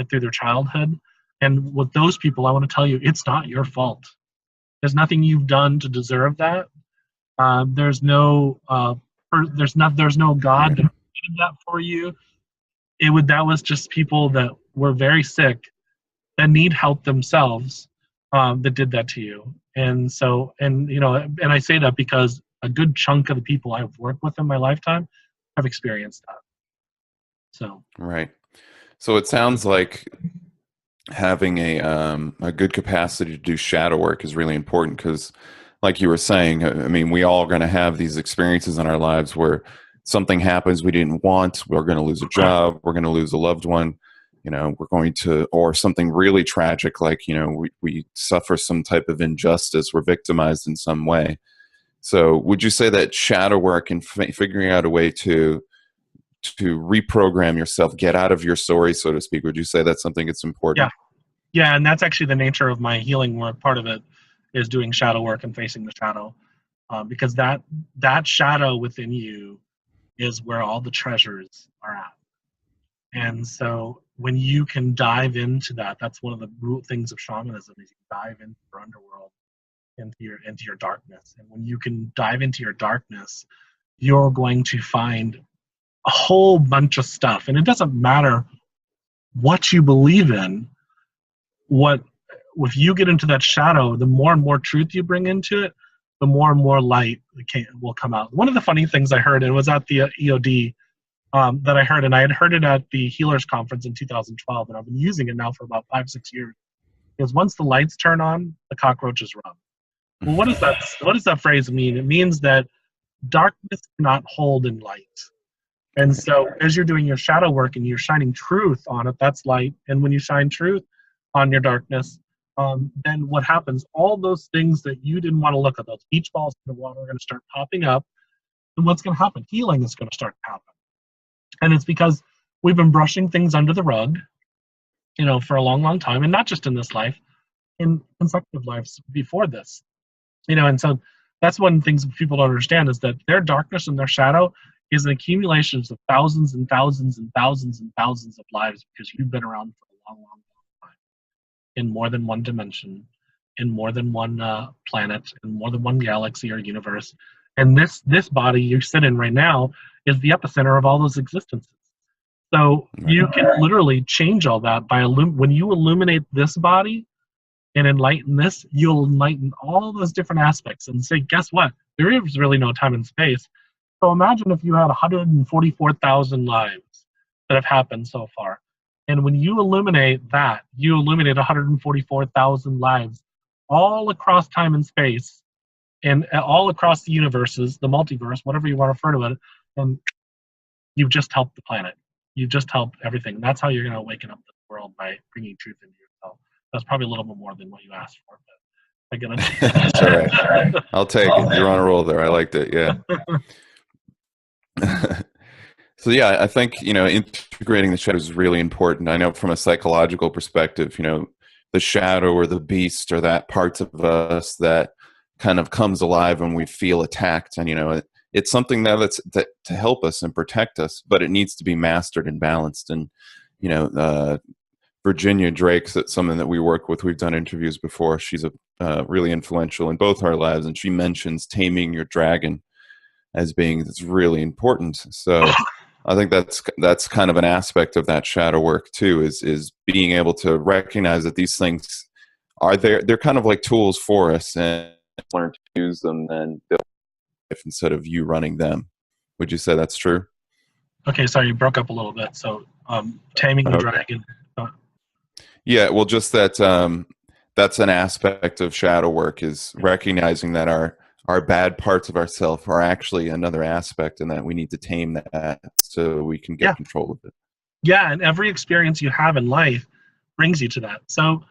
through their childhood. And with those people, I want to tell you, it's not your fault. There's nothing you've done to deserve that. There's no God that did that for you. That was just people that were very sick that need help themselves that did that to you. And so, and I say that because a good chunk of the people I've worked with in my lifetime have experienced that. So right. So it sounds like having a good capacity to do shadow work is really important because, like you were saying, I mean, we all are going to have these experiences in our lives where something happens we didn't want. We're going to lose a job. We're going to lose a loved one. We're going to, or something really tragic, like, we suffer some type of injustice. We're victimized in some way. So would you say that shadow work and figuring out a way to to reprogram yourself, get out of your story, so to speak? Would you say that's something that's important? Yeah, and that's actually the nature of my healing work. Part of it is doing shadow work and facing the shadow, because that shadow within you is where all the treasures are at. And so when you can dive into that, that's one of the root things of shamanism, is you dive into your underworld, into your darkness. And when you can dive into your darkness, you're going to find a whole bunch of stuff. And it doesn't matter what you believe in. If you get into that shadow, the more and more truth you bring into it, the more and more light will come out. One of the funny things I heard, and it was at the EOD, that I heard, and I had heard it at the Healers Conference in 2012, and I've been using it now for about 5-6 years, is once the lights turn on, the cockroaches run. Well, what does that phrase mean? It means that darkness cannot hold in light. And so as you're doing your shadow work and you're shining truth on it, that's light. And when you shine truth on your darkness, then what happens? All those things that you didn't want to look at, those beach balls in the water, are going to start popping up. And what's going to happen? Healing is going to start to happen. And it's because we've been brushing things under the rug, for a long, long time, and not just in this life, in consecutive lives before this, and so that's one of the things people don't understand, is that their darkness and their shadow is an accumulation of thousands and thousands and thousands and thousands of lives, because you've been around for a long, long, long time, in more than one dimension, in more than one planet, in more than one galaxy or universe. And this body you sit in right now is the epicenter of all those existences. So you can literally change all that by when you illuminate this body and enlighten this, you'll enlighten all those different aspects and say, guess what? There is really no time and space. So imagine if you had 144,000 lives that have happened so far. And when you illuminate that, you illuminate 144,000 lives all across time and space, and all across the universes, the multiverse, whatever you want to refer to it, and you've just helped the planet. You've just helped everything. That's how you're going to awaken up the world, by bringing truth into yourself. That's probably a little bit more than what you asked for, but I get it. That's all right. I'll take it. You're on a roll there. I liked it. Yeah. So yeah, I think, integrating the shadow is really important. I know from a psychological perspective, the shadow or the beast, or that parts of us that kind of comes alive when we feel attacked, and it's something that's to help us and protect us, but it needs to be mastered and balanced. And Virginia Drake's someone that we work with. We've done interviews before. She's really influential in both our lives, and she mentions taming your dragon as being that's really important. So I think that's kind of an aspect of that shadow work too, is being able to recognize that these things are there. They're kind of like tools for us, and learn to use them then instead of you running them. Would you say that's true? Okay, sorry, you broke up a little bit. So taming the dragon. Yeah, well, just that that's an aspect of shadow work, is recognizing that our bad parts of ourselves are actually another aspect, and that we need to tame that so we can get control of it. Yeah, and every experience you have in life brings you to that. So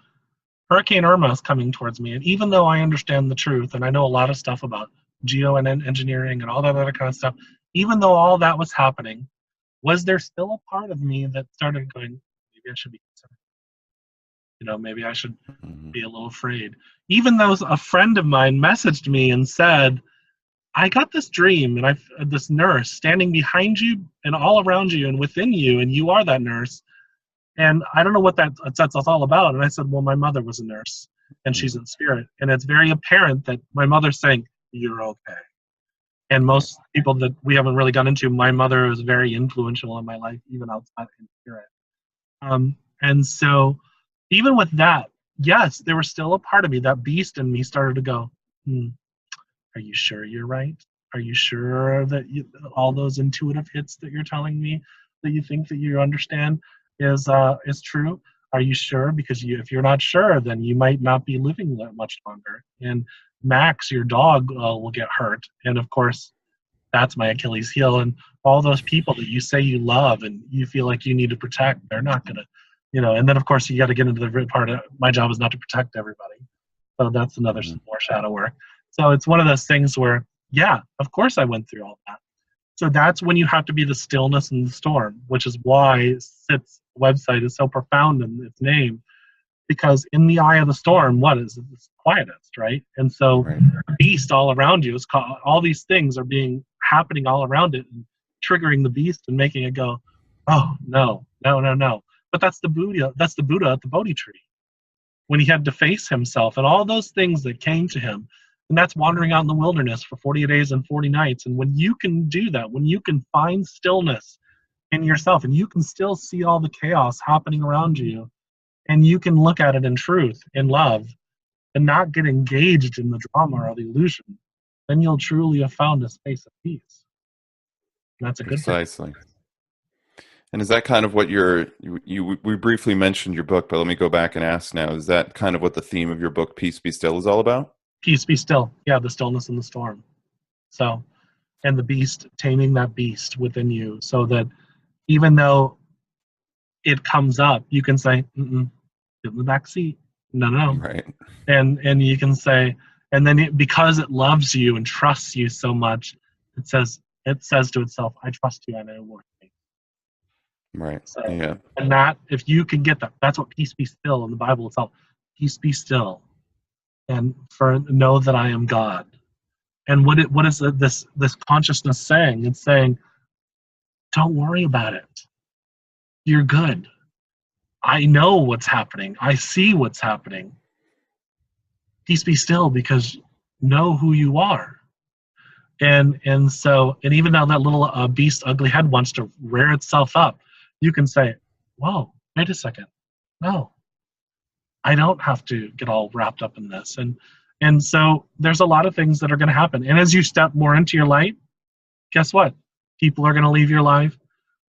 Hurricane Irma is coming towards me, and even though I understand the truth, and I know a lot of stuff about geo and engineering and all that other kind of stuff, even though all that was happening, was there still a part of me that started going, maybe I should be concerned? Maybe I should be a little afraid. Even though a friend of mine messaged me and said, I got this dream, and this nurse standing behind you and all around you and within you, and you are that nurse. And I don't know what that's all about. And I said, well, my mother was a nurse, and she's in spirit. And it's very apparent that my mother's saying, you're okay. And most people that we haven't really gone into, my mother was very influential in my life, even outside in spirit. And so even with that, yes, there was still a part of me, that beast in me started to go, are you sure you're right? Are you sure that all those intuitive hits that you're telling me that you think that you understand is true? Are you sure? Because if you're not sure, then you might not be living that much longer. And Max, your dog, will get hurt. And of course, that's my Achilles heel. And all those people that you say you love and you feel like you need to protect, they're not going to, and then of course you got to get into the part of my job is not to protect everybody. So that's another more shadow work. So it's one of those things where, yeah, of course I went through all that. So that's when you have to be the stillness in the storm, which is why SIT's website is so profound in its name, because in the eye of the storm, what is it? It's quietest, right? And so Right. the beast all around you is called, all these things are being happening all around it and triggering the beast and making it go, oh no, no, no, no. But that's the Buddha. That's the Buddha at the Bodhi tree when he had to face himself and all those things that came to him. And that's wandering out in the wilderness for 40 days and 40 nights. And when you can do that, when you can find stillness in yourself and you can still see all the chaos happening around you, and you can look at it in truth, in love, and not get engaged in the drama or the illusion, then you'll truly have found a space of peace. And that's a good thing. Precisely. And is that kind of what we briefly mentioned your book, but let me go back and ask now, is that kind of what the theme of your book, Peace Be Still, is all about? Peace be still. Yeah, the stillness in the storm. So, and the beast, taming that beast within you so that even though it comes up, you can say, get in the back seat. No, no. Right. And you can say, and then because it loves you and trusts you so much, it says to itself, I trust you and I will work with you. Right. So, Yeah. and that, if you can get that, that's what peace be still in the Bible itself. Peace be still, and for know that I am God. And what is this consciousness saying? It's saying, don't worry about it. You're good. I know what's happening. I see what's happening. Peace be still, because know who you are. And so even though that little beast ugly head wants to rear itself up, you can say, whoa, wait a second. No, I don't have to get all wrapped up in this. And so there's a lot of things that are going to happen. And as you step more into your light, guess what? People are going to leave your life.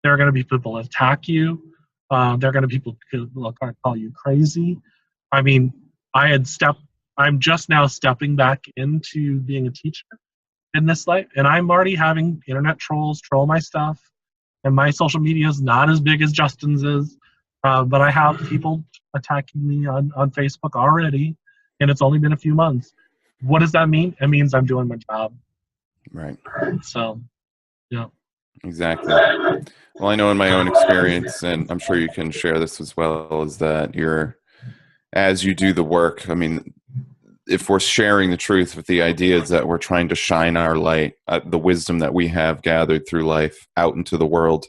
There are going to be people that attack you. There are going to be people who will call you crazy. I mean, I'm just now stepping back into being a teacher in this life, and I'm already having internet trolls troll my stuff, and my social media is not as big as Justin's is, but I have people attacking me on Facebook already, and it's only been a few months. What does that mean? It means I'm doing my job. Right. So, yeah. Exactly. Well, I know in my own experience, and I'm sure you can share this as well, is that as you do the work, I mean, if we're sharing the truth with the ideas that we're trying to shine our light, the wisdom that we have gathered through life out into the world,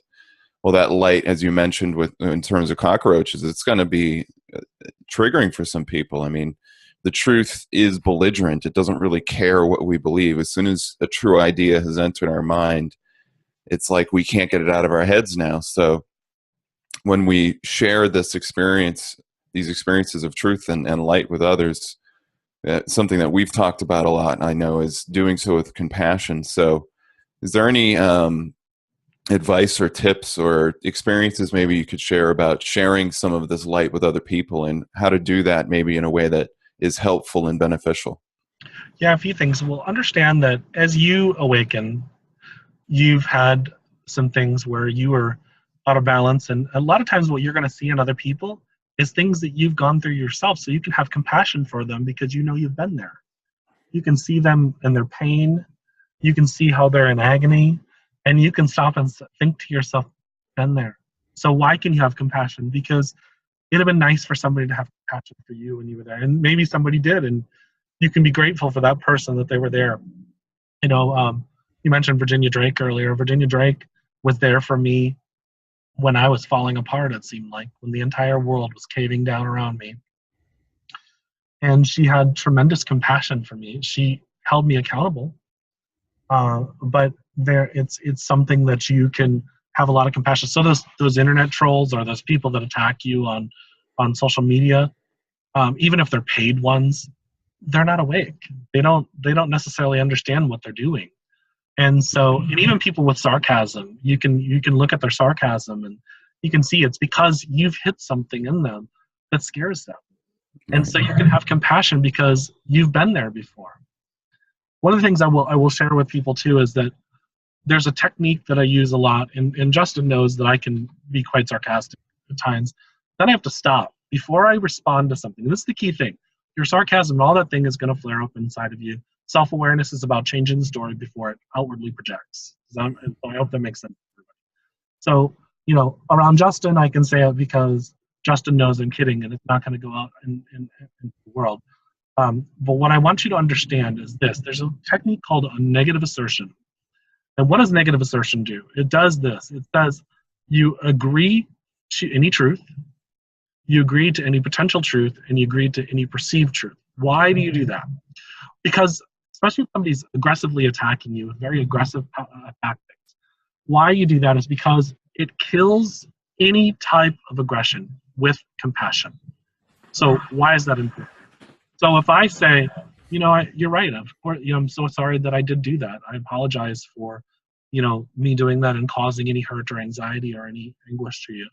well, that light, as you mentioned, in terms of cockroaches, it's going to be triggering for some people. I mean, the truth is belligerent. It doesn't really care what we believe. As soon as a true idea has entered our mind, it's like we can't get it out of our heads now. So when we share this experience, these experiences of truth and light with others, something that we've talked about a lot, I know, is doing so with compassion. So is there any advice or tips or experiences maybe you could share about sharing some of this light with other people and how to do that maybe in a way that is helpful and beneficial? Yeah, a few things. Well, understand that as you awaken, you've had some things where you were out of balance, and a lot of times what you're going to see in other people is things that you've gone through yourself, so you can have compassion for them because you know you've been there. You can see them in their pain, you can see how they're in agony, and you can stop and think to yourself, been there. So why can you have compassion? Because it'd have been nice for somebody to have compassion for you when you were there, and maybe somebody did, and you can be grateful for that person that they were there. You know, you mentioned Virginia Drake earlier. Virginia Drake was there for me when I was falling apart, it seemed like, when the entire world was caving down around me. And she had tremendous compassion for me. She held me accountable. But it's something that you can have a lot of compassion. So those internet trolls or those people that attack you on social media, even if they're paid ones, they're not awake. They don't necessarily understand what they're doing. And so, and even people with sarcasm, you can look at their sarcasm and you can see it's because you've hit something in them that scares them. Right. And so you can have compassion because you've been there before. One of the things I will share with people too is that there's a technique that I use a lot, and Justin knows that I can be quite sarcastic at times. Then I have to stop before I respond to something. This is the key thing. Your sarcasm and all that thing is going to flare up inside of you. Self-awareness is about changing the story before it outwardly projects. I hope that makes sense to everybody. So, around Justin, I can say it because Justin knows I'm kidding, and it's not going to go out in the world. But what I want you to understand is this. There's a technique called a negative assertion. And what does negative assertion do? It does this. It says you agree to any truth, you agree to any potential truth, and you agree to any perceived truth. Why do you do that? Because especially if somebody's aggressively attacking you with very aggressive tactics, why you do that is because it kills any type of aggression with compassion. So why is that important? So if I say, you're right, of course, I'm so sorry that I did do that. I apologize for, me doing that and causing any hurt or anxiety or any anguish to you.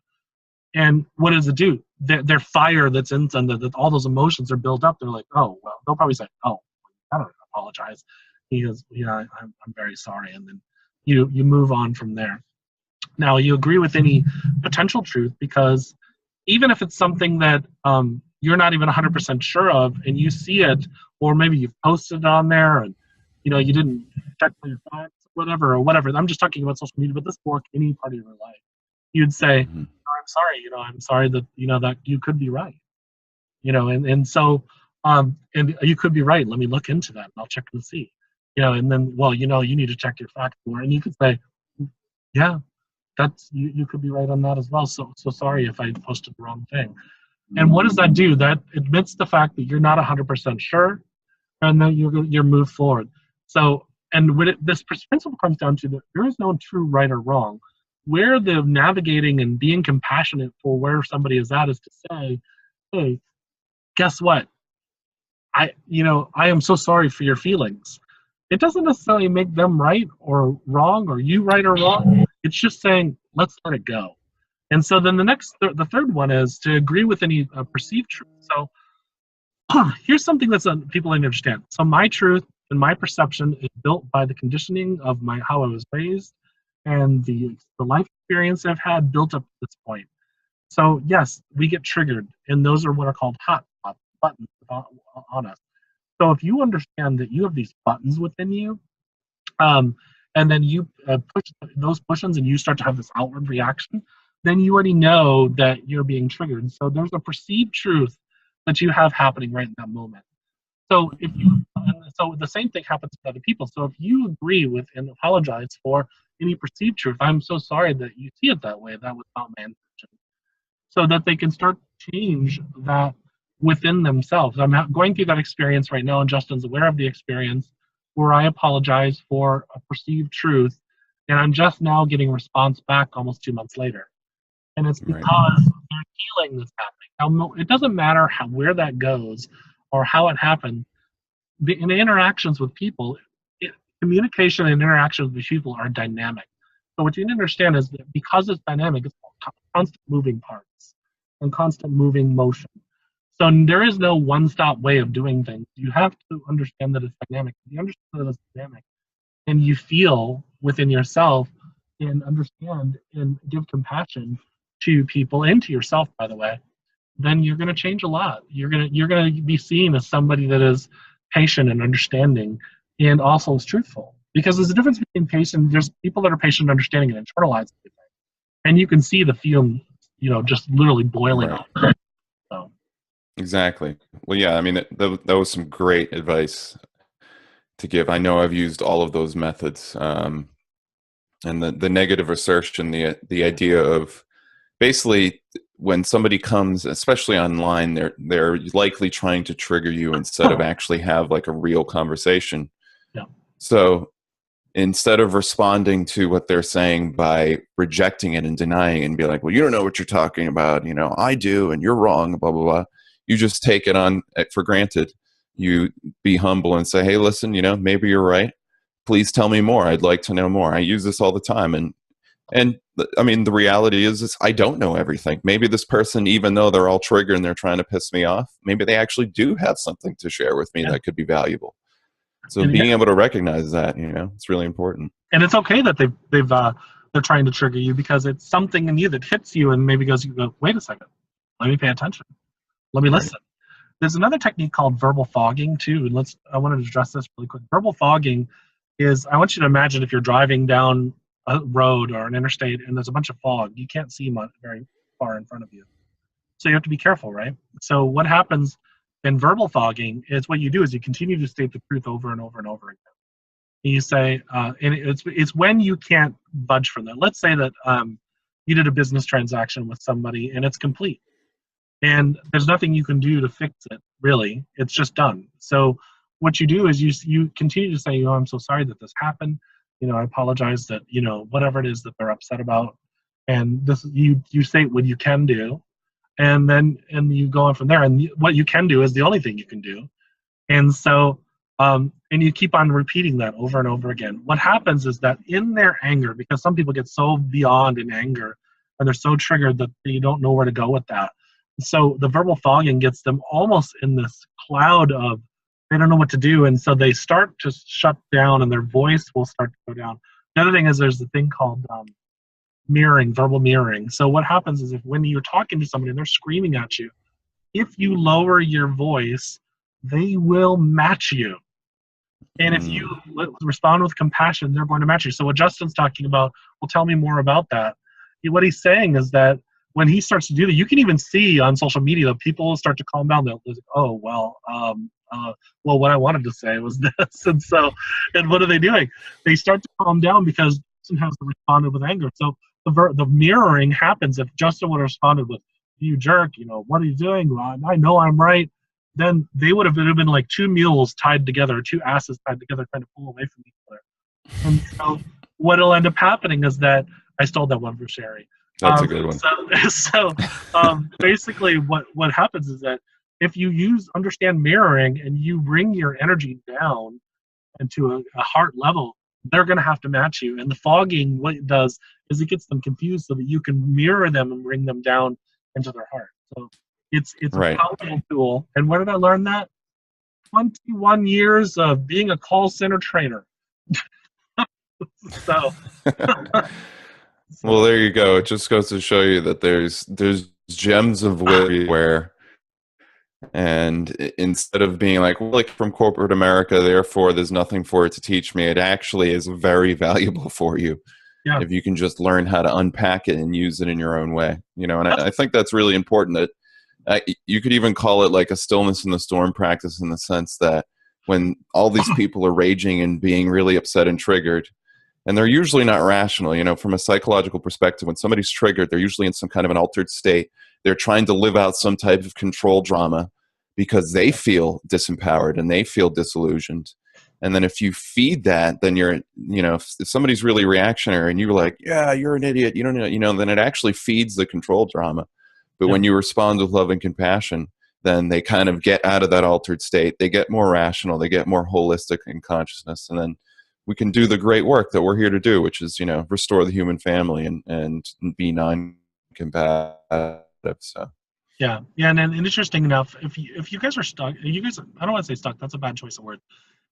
And what does it do? Their fire that's in them, that all those emotions are built up. They're like, oh, well, they'll probably say, oh, I don't apologize. He goes, yeah, I'm very sorry. And then you move on from there. Now, you agree with any potential truth because even if it's something that you're not even 100% sure of and you see it, or maybe you've posted it on there and, you didn't check for your facts, whatever. I'm just talking about social media, but this will work any part of your life. You'd say, oh, I'm sorry, I'm sorry that, that you could be right. And so, and you could be right. Let me look into that and I'll check and see. And then, well, you need to check your facts more. And you could say, yeah, that's you could be right on that as well. So sorry if I posted the wrong thing. And what does that do? That admits the fact that you're not 100% sure, and then you're moved forward. So, and when this principle comes down to that there is no true right or wrong. Where the navigating and being compassionate for where somebody is at is to say, hey, guess what? I am so sorry for your feelings. It doesn't necessarily make them right or wrong, or you right or wrong. It's just saying, let's let it go. And so then the third one is to agree with any perceived truth. So here's something that's people need to understand. So my truth and my perception is built by the conditioning of how I was raised and the life experience I've had built up to this point. So yes, we get triggered, and those are what are called hot buttons on us. So if you understand that you have these buttons within you, and then you push those buttons and you start to have this outward reaction, then you already know that you're being triggered. So there's a perceived truth that you have happening right in that moment. So so the same thing happens with other people. So if you agree with and apologize for any perceived truth, I'm so sorry that you see it that way. That was not my intention. So that they can start to change that within themselves. I'm going through that experience right now, and Justin's aware of the experience where I apologize for a perceived truth, and I'm just now getting a response back almost 2 months later. And it's because there's healing that's happening. Now, it doesn't matter where that goes or how it happened. In the interactions with people, communication and interactions with people are dynamic. So what you need to understand is that because it's dynamic, it's constant moving parts and constant moving motion. So there is no one-stop way of doing things. You have to understand that it's dynamic. If you understand that it's dynamic, and you feel within yourself and understand and give compassion to people and to yourself, by the way, then you're going to change a lot. You're going to be seen as somebody that is patient and understanding, and also is truthful. Because there's a difference between patient. There's people that are patient, understanding, and internalizing everything, and you can see the fume, just literally boiling up. So. Exactly. Well, yeah. I mean, that was some great advice to give. I know I've used all of those methods, and the negative assertion, the idea of basically when somebody comes, especially online, they're likely trying to trigger you instead of actually have like a real conversation. Yeah. So instead of responding to what they're saying by rejecting it and denying it and be like, well, you don't know what you're talking about, I do, and you're wrong, blah, blah, blah. You just take it on for granted. You be humble and say, hey, listen, maybe you're right. Please tell me more. I'd like to know more. I use this all the time. And I mean, the reality is I don't know everything. Maybe this person, even though they're all triggered and they're trying to piss me off, maybe they actually do have something to share with me that could be valuable. So being able to recognize that, it's really important. And it's okay that they're trying to trigger you, because it's something in you that hits you and maybe you go, wait a second, let me pay attention. Let me listen. There's another technique called verbal fogging too. And I wanted to address this really quick. Verbal fogging is I want you to imagine if you're driving down a road or an interstate and there's a bunch of fog, you can't see much very far in front of you. So you have to be careful, right? So what happens in verbal fogging is what you do is you continue to state the truth over and over and over again. And you say, and it's when you can't budge from that. Let's say that you did a business transaction with somebody and it's complete. And there's nothing you can do to fix it, really. It's just done. So what you do is you continue to say, I'm so sorry that this happened. I apologize that, whatever it is that they're upset about. And this you say what you can do, and you go on from there. And what you can do is the only thing you can do. And so, and you keep on repeating that over and over again. What happens is that in their anger, because some people get so beyond in anger, and they're so triggered that they don't know where to go with that. So the verbal fogging gets them almost in this cloud of they don't know what to do, and so they start to shut down, and their voice will start to go down. The other thing is there's a thing called mirroring, verbal mirroring. So what happens is when you're talking to somebody and they're screaming at you, if you lower your voice, they will match you. And if you respond with compassion, they're going to match you. So what Justin's talking about, well, tell me more about that. What he's saying is that when he starts to do that, you can even see on social media that people start to calm down. They'll like, oh, well, what I wanted to say was this. And what are they doing? They start to calm down because Justin has responded with anger. So the mirroring happens. If Justin would have responded with, you jerk, what are you doing? I know I'm right. Then it would have been like two mules tied together, two asses tied together, trying to pull away from each other. And so what will end up happening is that I stole that one from Sherry. That's a good one. So basically what happens is that if you understand mirroring and you bring your energy down into a heart level, they're going to have to match you. And the fogging, what it does is it gets them confused so that you can mirror them and bring them down into their heart. So it's right. A powerful tool. And where did I learn that? 21 years of being a call center trainer. So well, there you go. It just goes to show you that there's gems of where, and instead of being like from corporate America, therefore there's nothing for it to teach me, it actually is very valuable for you. Yeah. If you can just learn how to unpack it and use it in your own way, and I think that's really important. That you could even call it like a stillness in the storm practice, in the sense that when all these people are raging and being really upset and triggered, and they're usually not rational, from a psychological perspective, when somebody's triggered, they're usually in some kind of an altered state. They're trying to live out some type of control drama because they feel disempowered and they feel disillusioned. And then if you feed that, then if somebody's really reactionary and you're like, yeah, you're an idiot, you don't know, then it actually feeds the control drama. But when you respond with love and compassion, then they kind of get out of that altered state. They get more rational. They get more holistic in consciousness. And then we can do the great work that we're here to do, which is, restore the human family and be non-combative. So. Yeah. And interesting enough, if you guys are stuck, I don't want to say stuck, that's a bad choice of words.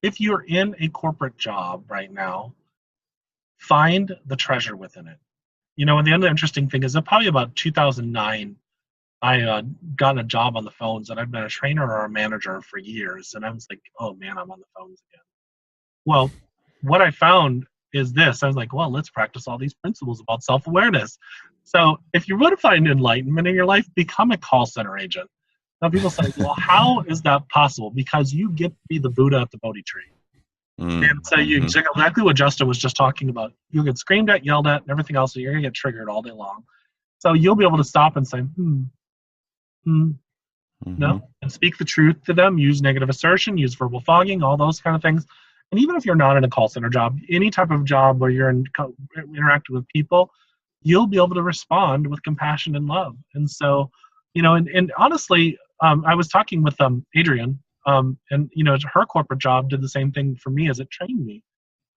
If you're in a corporate job right now, find the treasure within it. And the other interesting thing is that probably about 2009, I gotten a job on the phones, and I'd been a trainer or a manager for years. And I was like, oh man, I'm on the phones again. Well, what I found is this. I was like, well, let's practice all these principles about self-awareness. So if you want to find enlightenment in your life, become a call center agent. Now people say, well, how is that possible? Because you get to be the Buddha at the Bodhi tree. And so you exactly what Justin was just talking about. You'll get screamed at, yelled at, and everything else, so you're going to get triggered all day long. So you'll be able to stop and say, no, and speak the truth to them, use negative assertion, use verbal fogging, all those kind of things. And even if you're not in a call center job, any type of job where you're interacting with people, you'll be able to respond with compassion and love. And so, and honestly, I was talking with Adrienne, and her corporate job did the same thing for me as it trained me.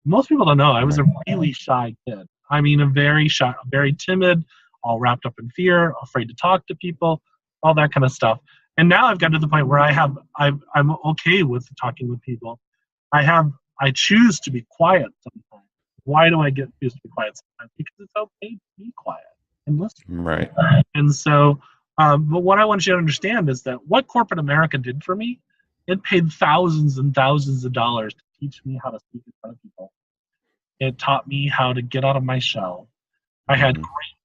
Most people don't know I was a really shy kid. I mean, a very shy, very timid, all wrapped up in fear, afraid to talk to people, all that kind of stuff. And now I've got to the point where I'm okay with talking with people. I choose to be quiet sometimes. Why do I choose to be quiet sometimes? Because it's okay to be quiet and listen. Right. And so, but what I want you to understand is that what corporate America did for me, it paid thousands and thousands of dollars to teach me how to speak in front of people. It taught me how to get out of my shell. I had Mhm. great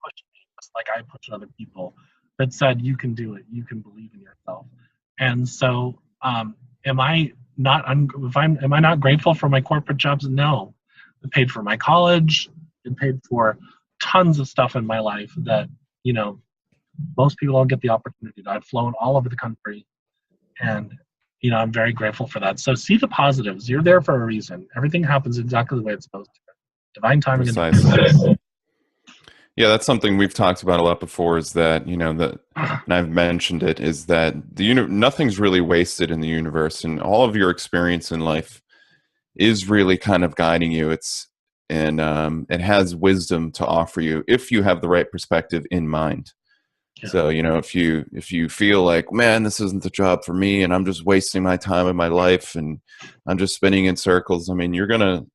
push me, just like I push other people, that said, you can do it, you can believe in yourself. And so, am I not am I not grateful for my corporate jobs? No. It paid for my college. It paid for tons of stuff in my life that, you know, most people don't get the opportunity to. I've flown all over the country, and I'm very grateful for that. So see the positives. You're there for a reason. Everything happens exactly the way it's supposed to. Divine timing and Precisely. Yeah, that's something we've talked about a lot before. Is that that, and I've mentioned it, is that nothing's really wasted in the universe, and all of your experience in life is really kind of guiding you. It has wisdom to offer you if you have the right perspective in mind. yeah, So, if you feel like, man, this isn't the job for me and I'm just wasting my time in my life and I'm just spinning in circles, I mean,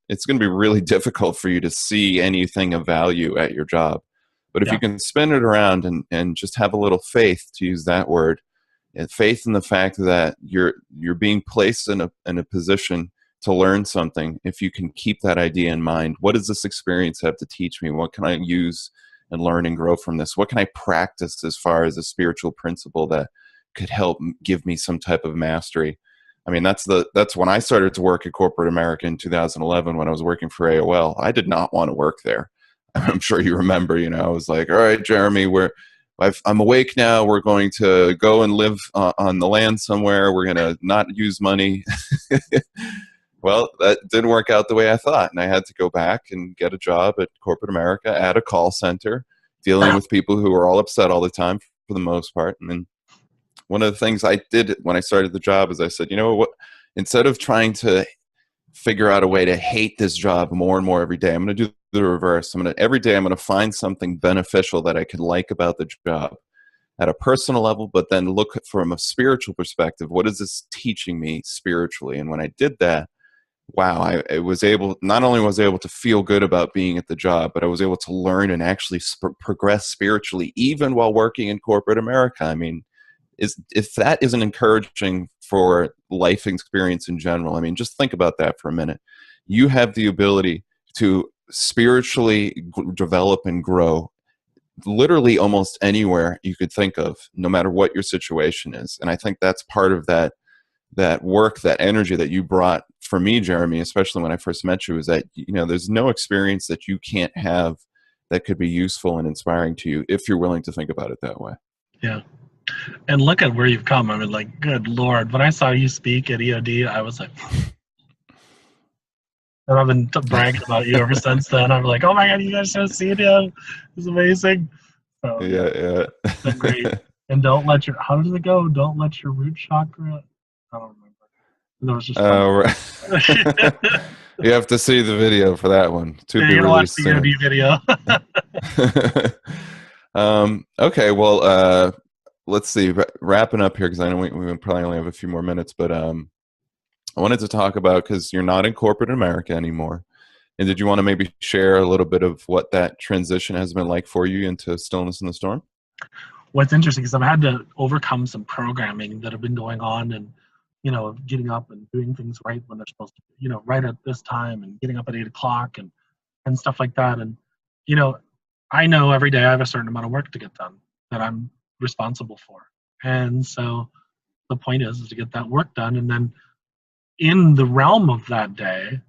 it's gonna be really difficult for you to see anything of value at your job. But if yeah, you can spin it around and just have a little faith, to use that word, and faith in the fact that you're being placed in a position to learn something. If you can keep that idea in mind, what does this experience have to teach me? What can I use and learn and grow from this? What can I practice as far as a spiritual principle that could help give me some type of mastery? I mean, that's when I started to work at corporate America in 2011, when I was working for AOL. I did not want to work there. I'm sure you remember, I was like, all right, Jeremy, I'm awake now. We're going to go and live on the land somewhere. We're going to not use money. Well, that didn't work out the way I thought. And I had to go back and get a job at corporate America at a call center, dealing with people who were all upset all the time for the most part. And then one of the things I did when I started the job is I said, you know what, instead of trying to figure out a way to hate this job more and more every day, I'm going to do the reverse. Every day I'm going to find something beneficial that I could like about the job at a personal level, but then look from a spiritual perspective. What is this teaching me spiritually? And when I did that, wow, I was not only was I able to feel good about being at the job, but I was able to learn and actually progress spiritually, even while working in corporate America. I mean, if that isn't encouraging for life experience in general, I mean, just think about that for a minute. You have the ability to spiritually develop and grow literally almost anywhere you could think of, no matter what your situation is. And I think that's part of that work, that energy that you brought for me, Jeremy, especially when I first met you, is that there's no experience that you can't have that could be useful and inspiring to you if you're willing to think about it that way. yeah. And look at where you've come. I mean, like, good Lord. When I saw you speak at EOD, I was like, and I've been bragging about you ever since then. I'm like, oh my God, you guys should have seen him. It's amazing. So, Yeah, yeah. it's been great. And how did it go? Don't let your root chakra. I don't remember. That was just fun. Right. You have to see the video for that one, to Yeah, be you're gonna watch released the soon. EOD video. Okay, well, let's see. Wrapping up here, because I know we probably only have a few more minutes, but I wanted to talk about, because you're not in corporate America anymore. And did you want to maybe share a little bit of what that transition has been like for you into Stillness in the Storm? What's interesting is I've had to overcome some programming that have been going on, and getting up and doing things right when they're supposed to, right at this time, and getting up at 8 o'clock and stuff like that. And I know every day I have a certain amount of work to get done that I'm responsible for. And so the point is to get that work done, and then in the realm of that day,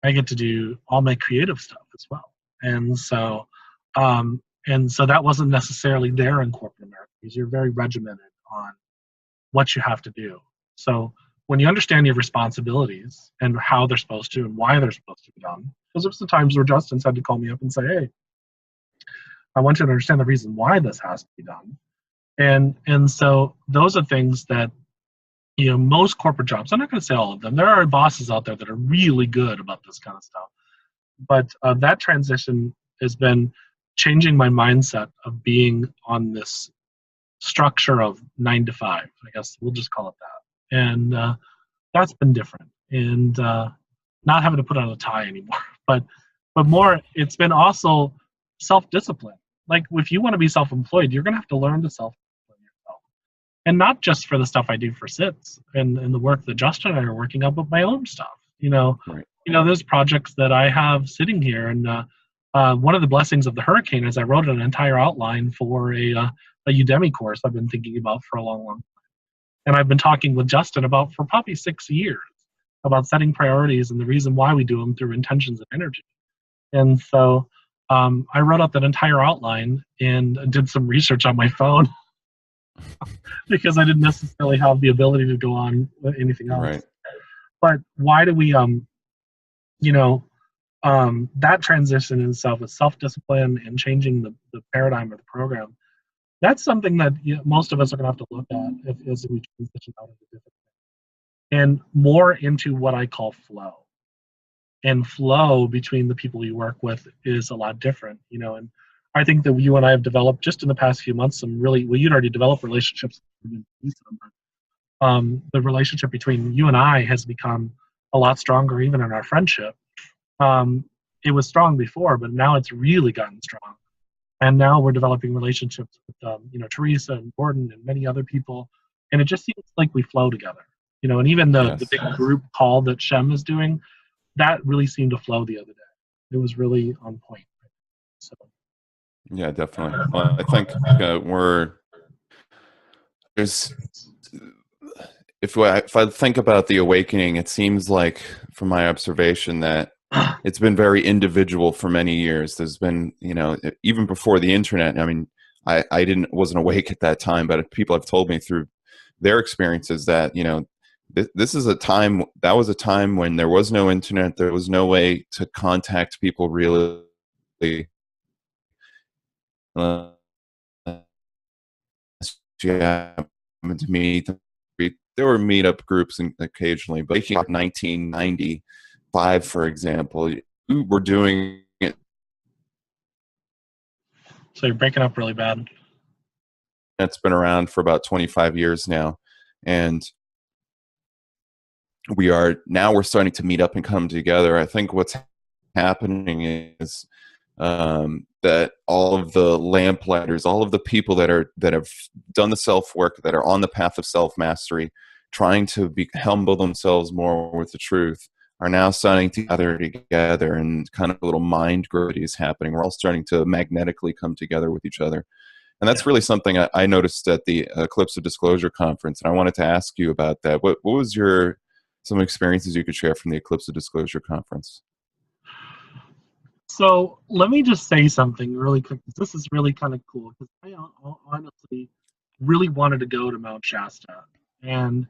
I get to do all my creative stuff as well. And so, that wasn't necessarily there in corporate America, because you're very regimented on what you have to do. So when you understand your responsibilities and how they're supposed to and why they're supposed to be done, because there's some times where Justin's had to call me up and say, "Hey, I want you to understand the reason why this has to be done." And so those are things that most corporate jobs, I'm not going to say all of them, there are bosses out there that are really good about this kind of stuff, but that transition has been changing my mindset of being on this structure of 9 to 5, I guess we'll just call it that. And that's been different, and not having to put on a tie anymore, but more, it's been also self-discipline. Like, if you want to be self-employed, you're going to have to learn to self-discipline yourself. And not just for the stuff I do for SITS and the work that Justin and I are working on, but my own stuff. Right. There's projects that I have sitting here, and one of the blessings of the hurricane is I wrote an entire outline for a Udemy course I've been thinking about for a long, long time. And I've been talking with Justin about for probably 6 years about setting priorities and the reason why we do them through intentions and energy. And so I wrote out that entire outline and did some research on my phone because I didn't necessarily have the ability to go on with anything else. Right. But why do we, that transition in itself is self-discipline and changing the paradigm of the program. That's something that most of us are going to have to look at as we transition out into different things. And more into what I call flow. And flow between the people you work with is a lot different, and I think that you and I have developed just in the past few months some really, well, you'd already developed relationships. The relationship between you and I has become a lot stronger even in our friendship. It was strong before, but now it's really gotten strong. And now we're developing relationships with, Teresa and Gordon and many other people. And it just seems like we flow together, and even the big group call that Shem is doing, that really seemed to flow the other day. It was really on point. So. Yeah, definitely. Well, I think there's, if I think about the awakening, it seems like, from my observation, that it's been very individual for many years. There's been, even before the internet. I mean, I wasn't awake at that time, but people have told me through their experiences that, this is a time, that was a time when there was no internet. There was no way to contact people really. To meet. There were meetup groups occasionally, but 1995, for example, we were doing it. So you're breaking up really bad. It's been around for about 25 years now, and we're starting to meet up and come together. I think what's happening is that all of the lamplighters, all of the people that have done the self work, that are on the path of self mastery, trying to humble themselves more with the truth, are now starting to gather together, and kind of a little mind gravity is happening. We're all starting to magnetically come together with each other. And that's really something I noticed at the Eclipse of Disclosure conference. And I wanted to ask you about that. What was some experiences you could share from the Eclipse of Disclosure conference? So let me just say something really quick. This is really kind of cool because I honestly really wanted to go to Mount Shasta. And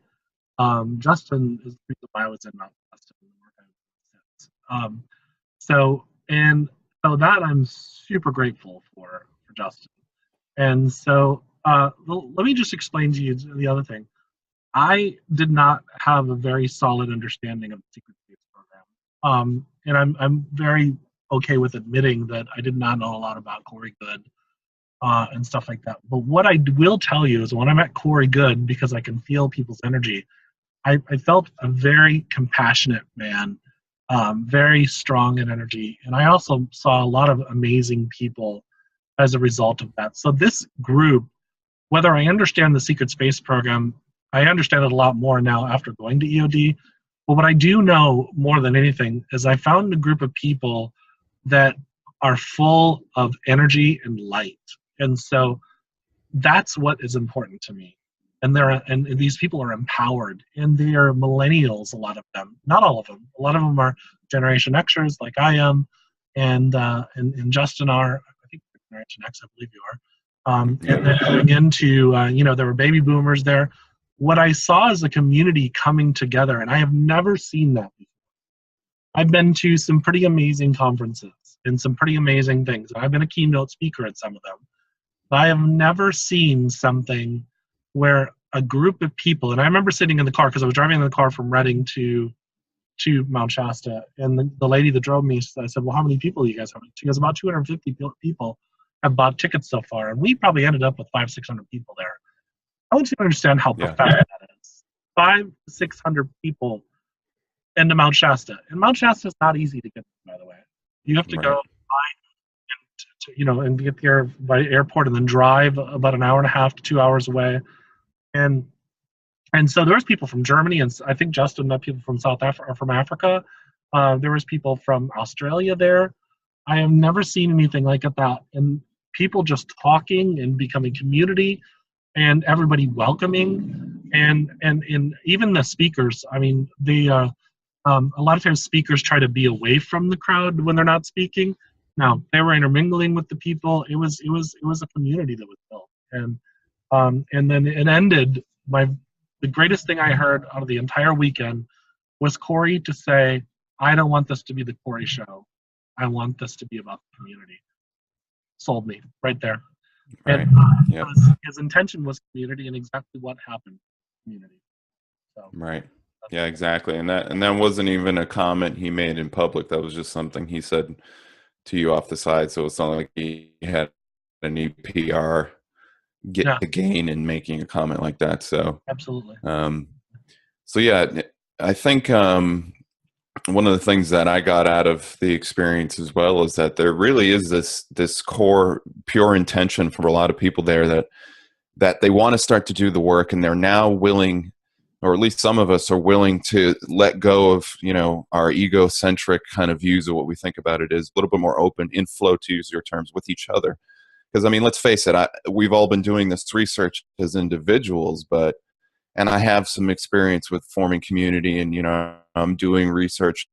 Justin is the reason why I was in Mount Shasta. So that I'm super grateful for Justin. And so let me just explain to you the other thing. I did not have a very solid understanding of the Secret Space program. And I'm very okay with admitting that I did not know a lot about Corey Good and stuff like that. But what I will tell you is when I met Corey Good, because I can feel people's energy, I felt a very compassionate man, very strong in energy. And I also saw a lot of amazing people as a result of that. So this group, whether I understand the Secret Space program, I understand it a lot more now after going to EOD. But what I do know more than anything is I found a group of people that are full of energy and light. And so that's what is important to me. And these people are empowered, and they are millennials, a lot of them. Not all of them. A lot of them are Generation Xers like I am, and Justin are, I think Generation X, I believe you are. And then going into, there were baby boomers there. What I saw is a community coming together, and I have never seen that before. I've been to some pretty amazing conferences and some pretty amazing things. I've been a keynote speaker at some of them. But I have never seen something where a group of people, and I remember sitting in the car, because I was driving in the car from Reading to Mount Shasta, and the lady that drove me, I said, well, how many people do you guys have? She goes, about 250 people have bought tickets so far, and we probably ended up with 500-600 people there. I want you to understand how profound that is. 500-600 people into Mount Shasta. And Mount Shasta is not easy to get to, by the way. You have to go and get there by airport and then drive about an hour and a half to 2 hours away. And so there's people from Germany, and I think Justin met people from South Africa, or from Africa. There was people from Australia there. I have never seen anything like that. And people just talking and becoming community, and everybody welcoming, and even the speakers. I mean, a lot of times speakers try to be away from the crowd when they're not speaking. No, they were intermingling with the people. It was a community that was built, and then it ended. The greatest thing I heard out of the entire weekend was Corey to say, "I don't want this to be the Corey show. I want this to be about the community." Sold me right there. Right. And Yep. his intention was community, and exactly what happened, community. So, Right. Yeah, exactly. And that wasn't even a comment he made in public. That was just something he said to you off the side. So it's not like he had any PR yeah, get the gain in making a comment like that. So absolutely. so yeah, I think one of the things that I got out of the experience as well is that there really is this core pure intention for a lot of people there that they want to start to do the work, and they're now willing, or at least some of us are willing, to let go of, you know, our egocentric kind of views of what we think about it, is a little bit more open, in flow, to use your terms, with each other. Because I mean, let's face it, we've all been doing this research as individuals, and I have some experience with forming community, and you know, I'm doing research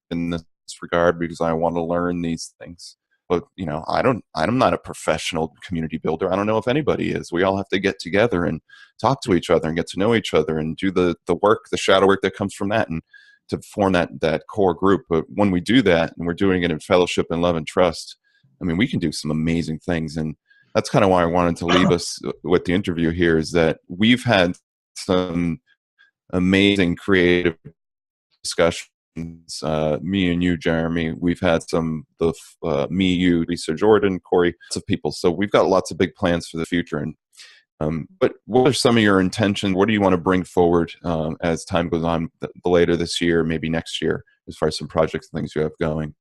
in this regard because I want to learn these things. But you know, I'm not a professional community builder. I don't know if anybody is. We all have to get together and talk to each other and get to know each other and do the work, the shadow work that comes from that, and to form that core group. But when we do that, and we're doing it in fellowship and love and trust, I mean, we can do some amazing things. And that's kind of why I wanted to leave us with the interview here, is that we've had some amazing creative discussions. Me and you, Jeremy, we've had me, you, Lisa, Jordan, Corey, lots of people. So we've got lots of big plans for the future. And but what are some of your intentions? What do you want to bring forward as time goes on, later this year, maybe next year, as far as some projects and things you have going?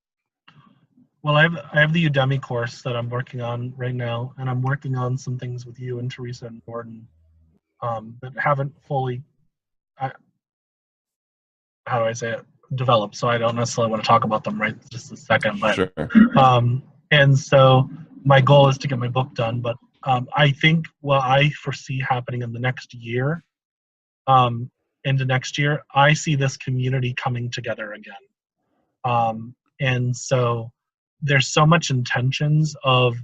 Well, I have the Udemy course that I'm working on right now, and I'm working on some things with you and Teresa and Gordon that haven't fully, how do I say it, developed. So I don't necessarily want to talk about them right just a second. But Sure. and so my goal is to get my book done. But I think what I foresee happening in the next year, into next year, I see this community coming together again. And so there's so much intentions of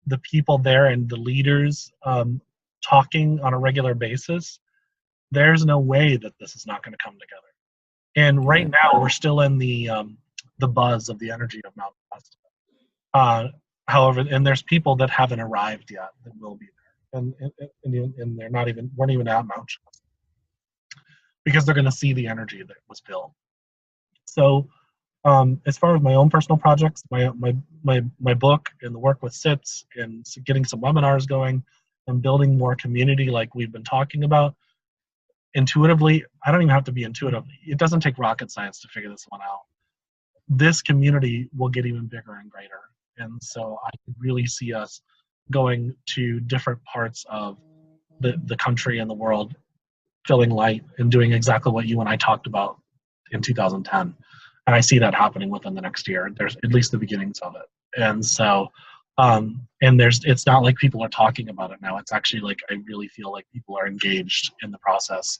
the people there and the leaders talking on a regular basis. There's no way that this is not going to come together. And right now we're still in the buzz of the energy of Mount Shasta. However, and there's people that haven't arrived yet that will be there, and they're weren't even at Mount Shasta, because they're going to see the energy that was built. So as far as my own personal projects, my book and the work with SITS and getting some webinars going and building more community like we've been talking about, intuitively, I don't even have to be intuitive. It doesn't take rocket science to figure this one out. This community will get even bigger and greater. And so I could really see us going to different parts of the country and the world, filling light and doing exactly what you and I talked about in 2010. And I see that happening within the next year. There's at least the beginnings of it. And so, and it's not like people are talking about it now. It's actually like, I really feel like people are engaged in the process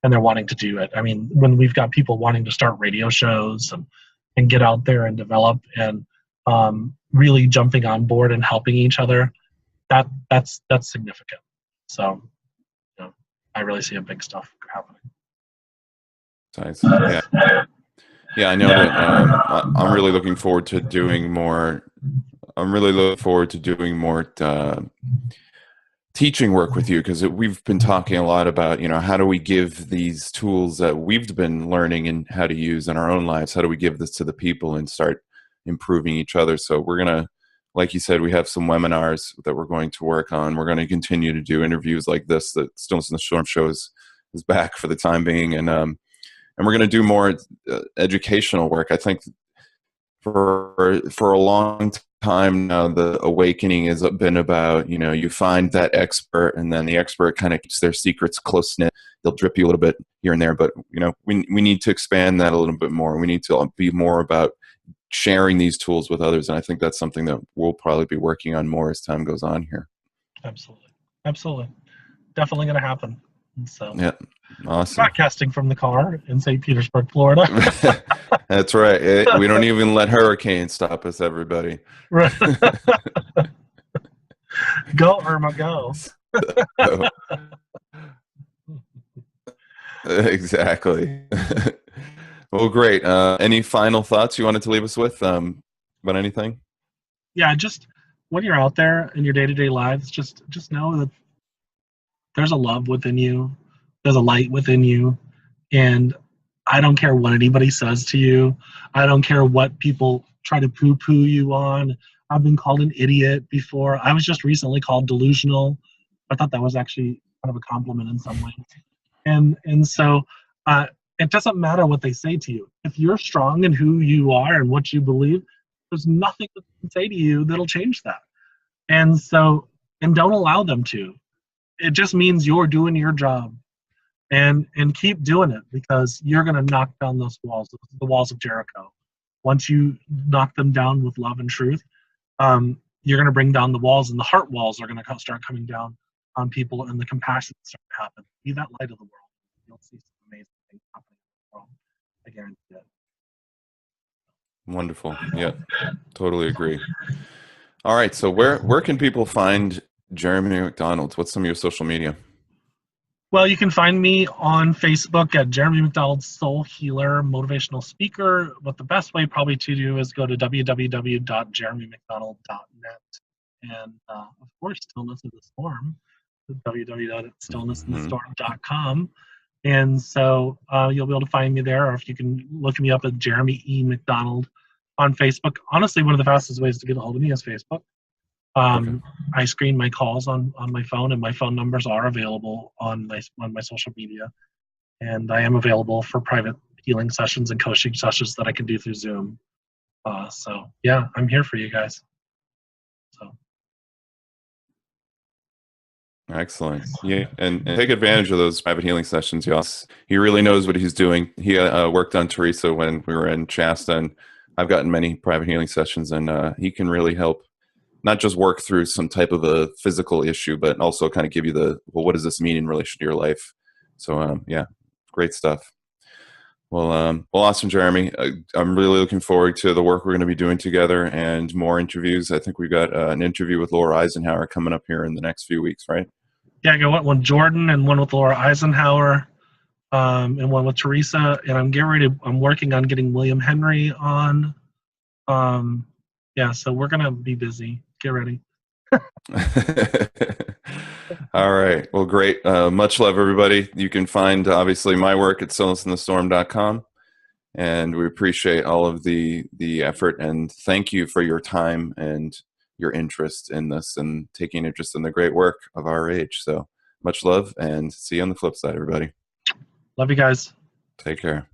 and they're wanting to do it. I mean, when we've got people wanting to start radio shows and get out there and develop and really jumping on board and helping each other, that's significant. So, you know, I really see a big stuff happening. Nice. Yeah. Yeah, I know that I'm really looking forward to doing more. I'm really looking forward to doing more teaching work with you, because we've been talking a lot about, you know, how do we give these tools that we've been learning and how to use in our own lives, how do we give this to the people and start improving each other? So we're going to, like you said, we have some webinars that we're going to work on. We're going to continue to do interviews like this. The Stillness in the Storm show is back for the time being. And we're going to do more educational work. I think for a long time now, the awakening has been about, you know, you find that expert and then the expert kind of keeps their secrets close knit they'll drip you a little bit here and there. But we need to expand that a little bit more. We need to be more about sharing these tools with others, and I think that's something that we'll probably be working on more as time goes on here. Absolutely, definitely going to happen. So yeah, awesome. Broadcasting from the car in St. Petersburg, Florida. That's right. We don't even let hurricanes stop us, everybody. Right. Go, Irma, go. Exactly. Well, great. Any final thoughts you wanted to leave us with about anything? Yeah, just when you're out there in your day-to-day lives, just know that there's a love within you, there's a light within you, and I don't care what anybody says to you. I don't care what people try to poo-poo you on. I've been called an idiot before. I was just recently called delusional. I thought that was actually kind of a compliment in some ways. And so it doesn't matter what they say to you. If you're strong in who you are and what you believe, there's nothing that can say to you that'll change that. And don't allow them to. It just means you're doing your job. And keep doing it, because you're going to knock down those walls, the walls of Jericho. Once you knock them down with love and truth, you're going to bring down the walls, and the heart walls are going to start coming down on people, and the compassion start to happen. Be that light of the world. You'll see some amazing things happening in the world. I guarantee it. Wonderful. Yeah, totally agree. All right. So where can people find Jeremy McDonald? What's some of your social media? Well, you can find me on Facebook at Jeremy McDonald Soul Healer Motivational Speaker. But the best way probably to do is go to www.jeremymcdonald.net. And of course, Stillness in the Storm, www.stillnessinthestorm.com. And so you'll be able to find me there, or if you can look me up at Jeremy E. McDonald on Facebook. Honestly, one of the fastest ways to get a hold of me is Facebook. Okay. I screen my calls on my phone, and my phone numbers are available on my social media. And I am available for private healing sessions and coaching sessions that I can do through Zoom. So yeah, I'm here for you guys. So. Excellent. Yeah, and take advantage of those private healing sessions, Yoss. He really knows what he's doing. He worked on Teresa when we were in Shasta, and I've gotten many private healing sessions, and he can really help not just work through some type of a physical issue, but also kind of give you what does this mean in relation to your life? So, yeah, great stuff. Well, awesome, Jeremy. I'm really looking forward to the work we're going to be doing together and more interviews. I think we've got an interview with Laura Eisenhower coming up here in the next few weeks, right? Yeah, I got one Jordan and one with Laura Eisenhower, and one with Teresa. And I'm working on getting William Henry on. Yeah, so we're going to be busy. Get ready. All right. Well, great. Much love, everybody. You can find, obviously, my work at stillnessinthestorm.com. And we appreciate all of the effort. And thank you for your time and your interest in this and taking interest in the great work of our age. So much love, and see you on the flip side, everybody. Love you guys. Take care.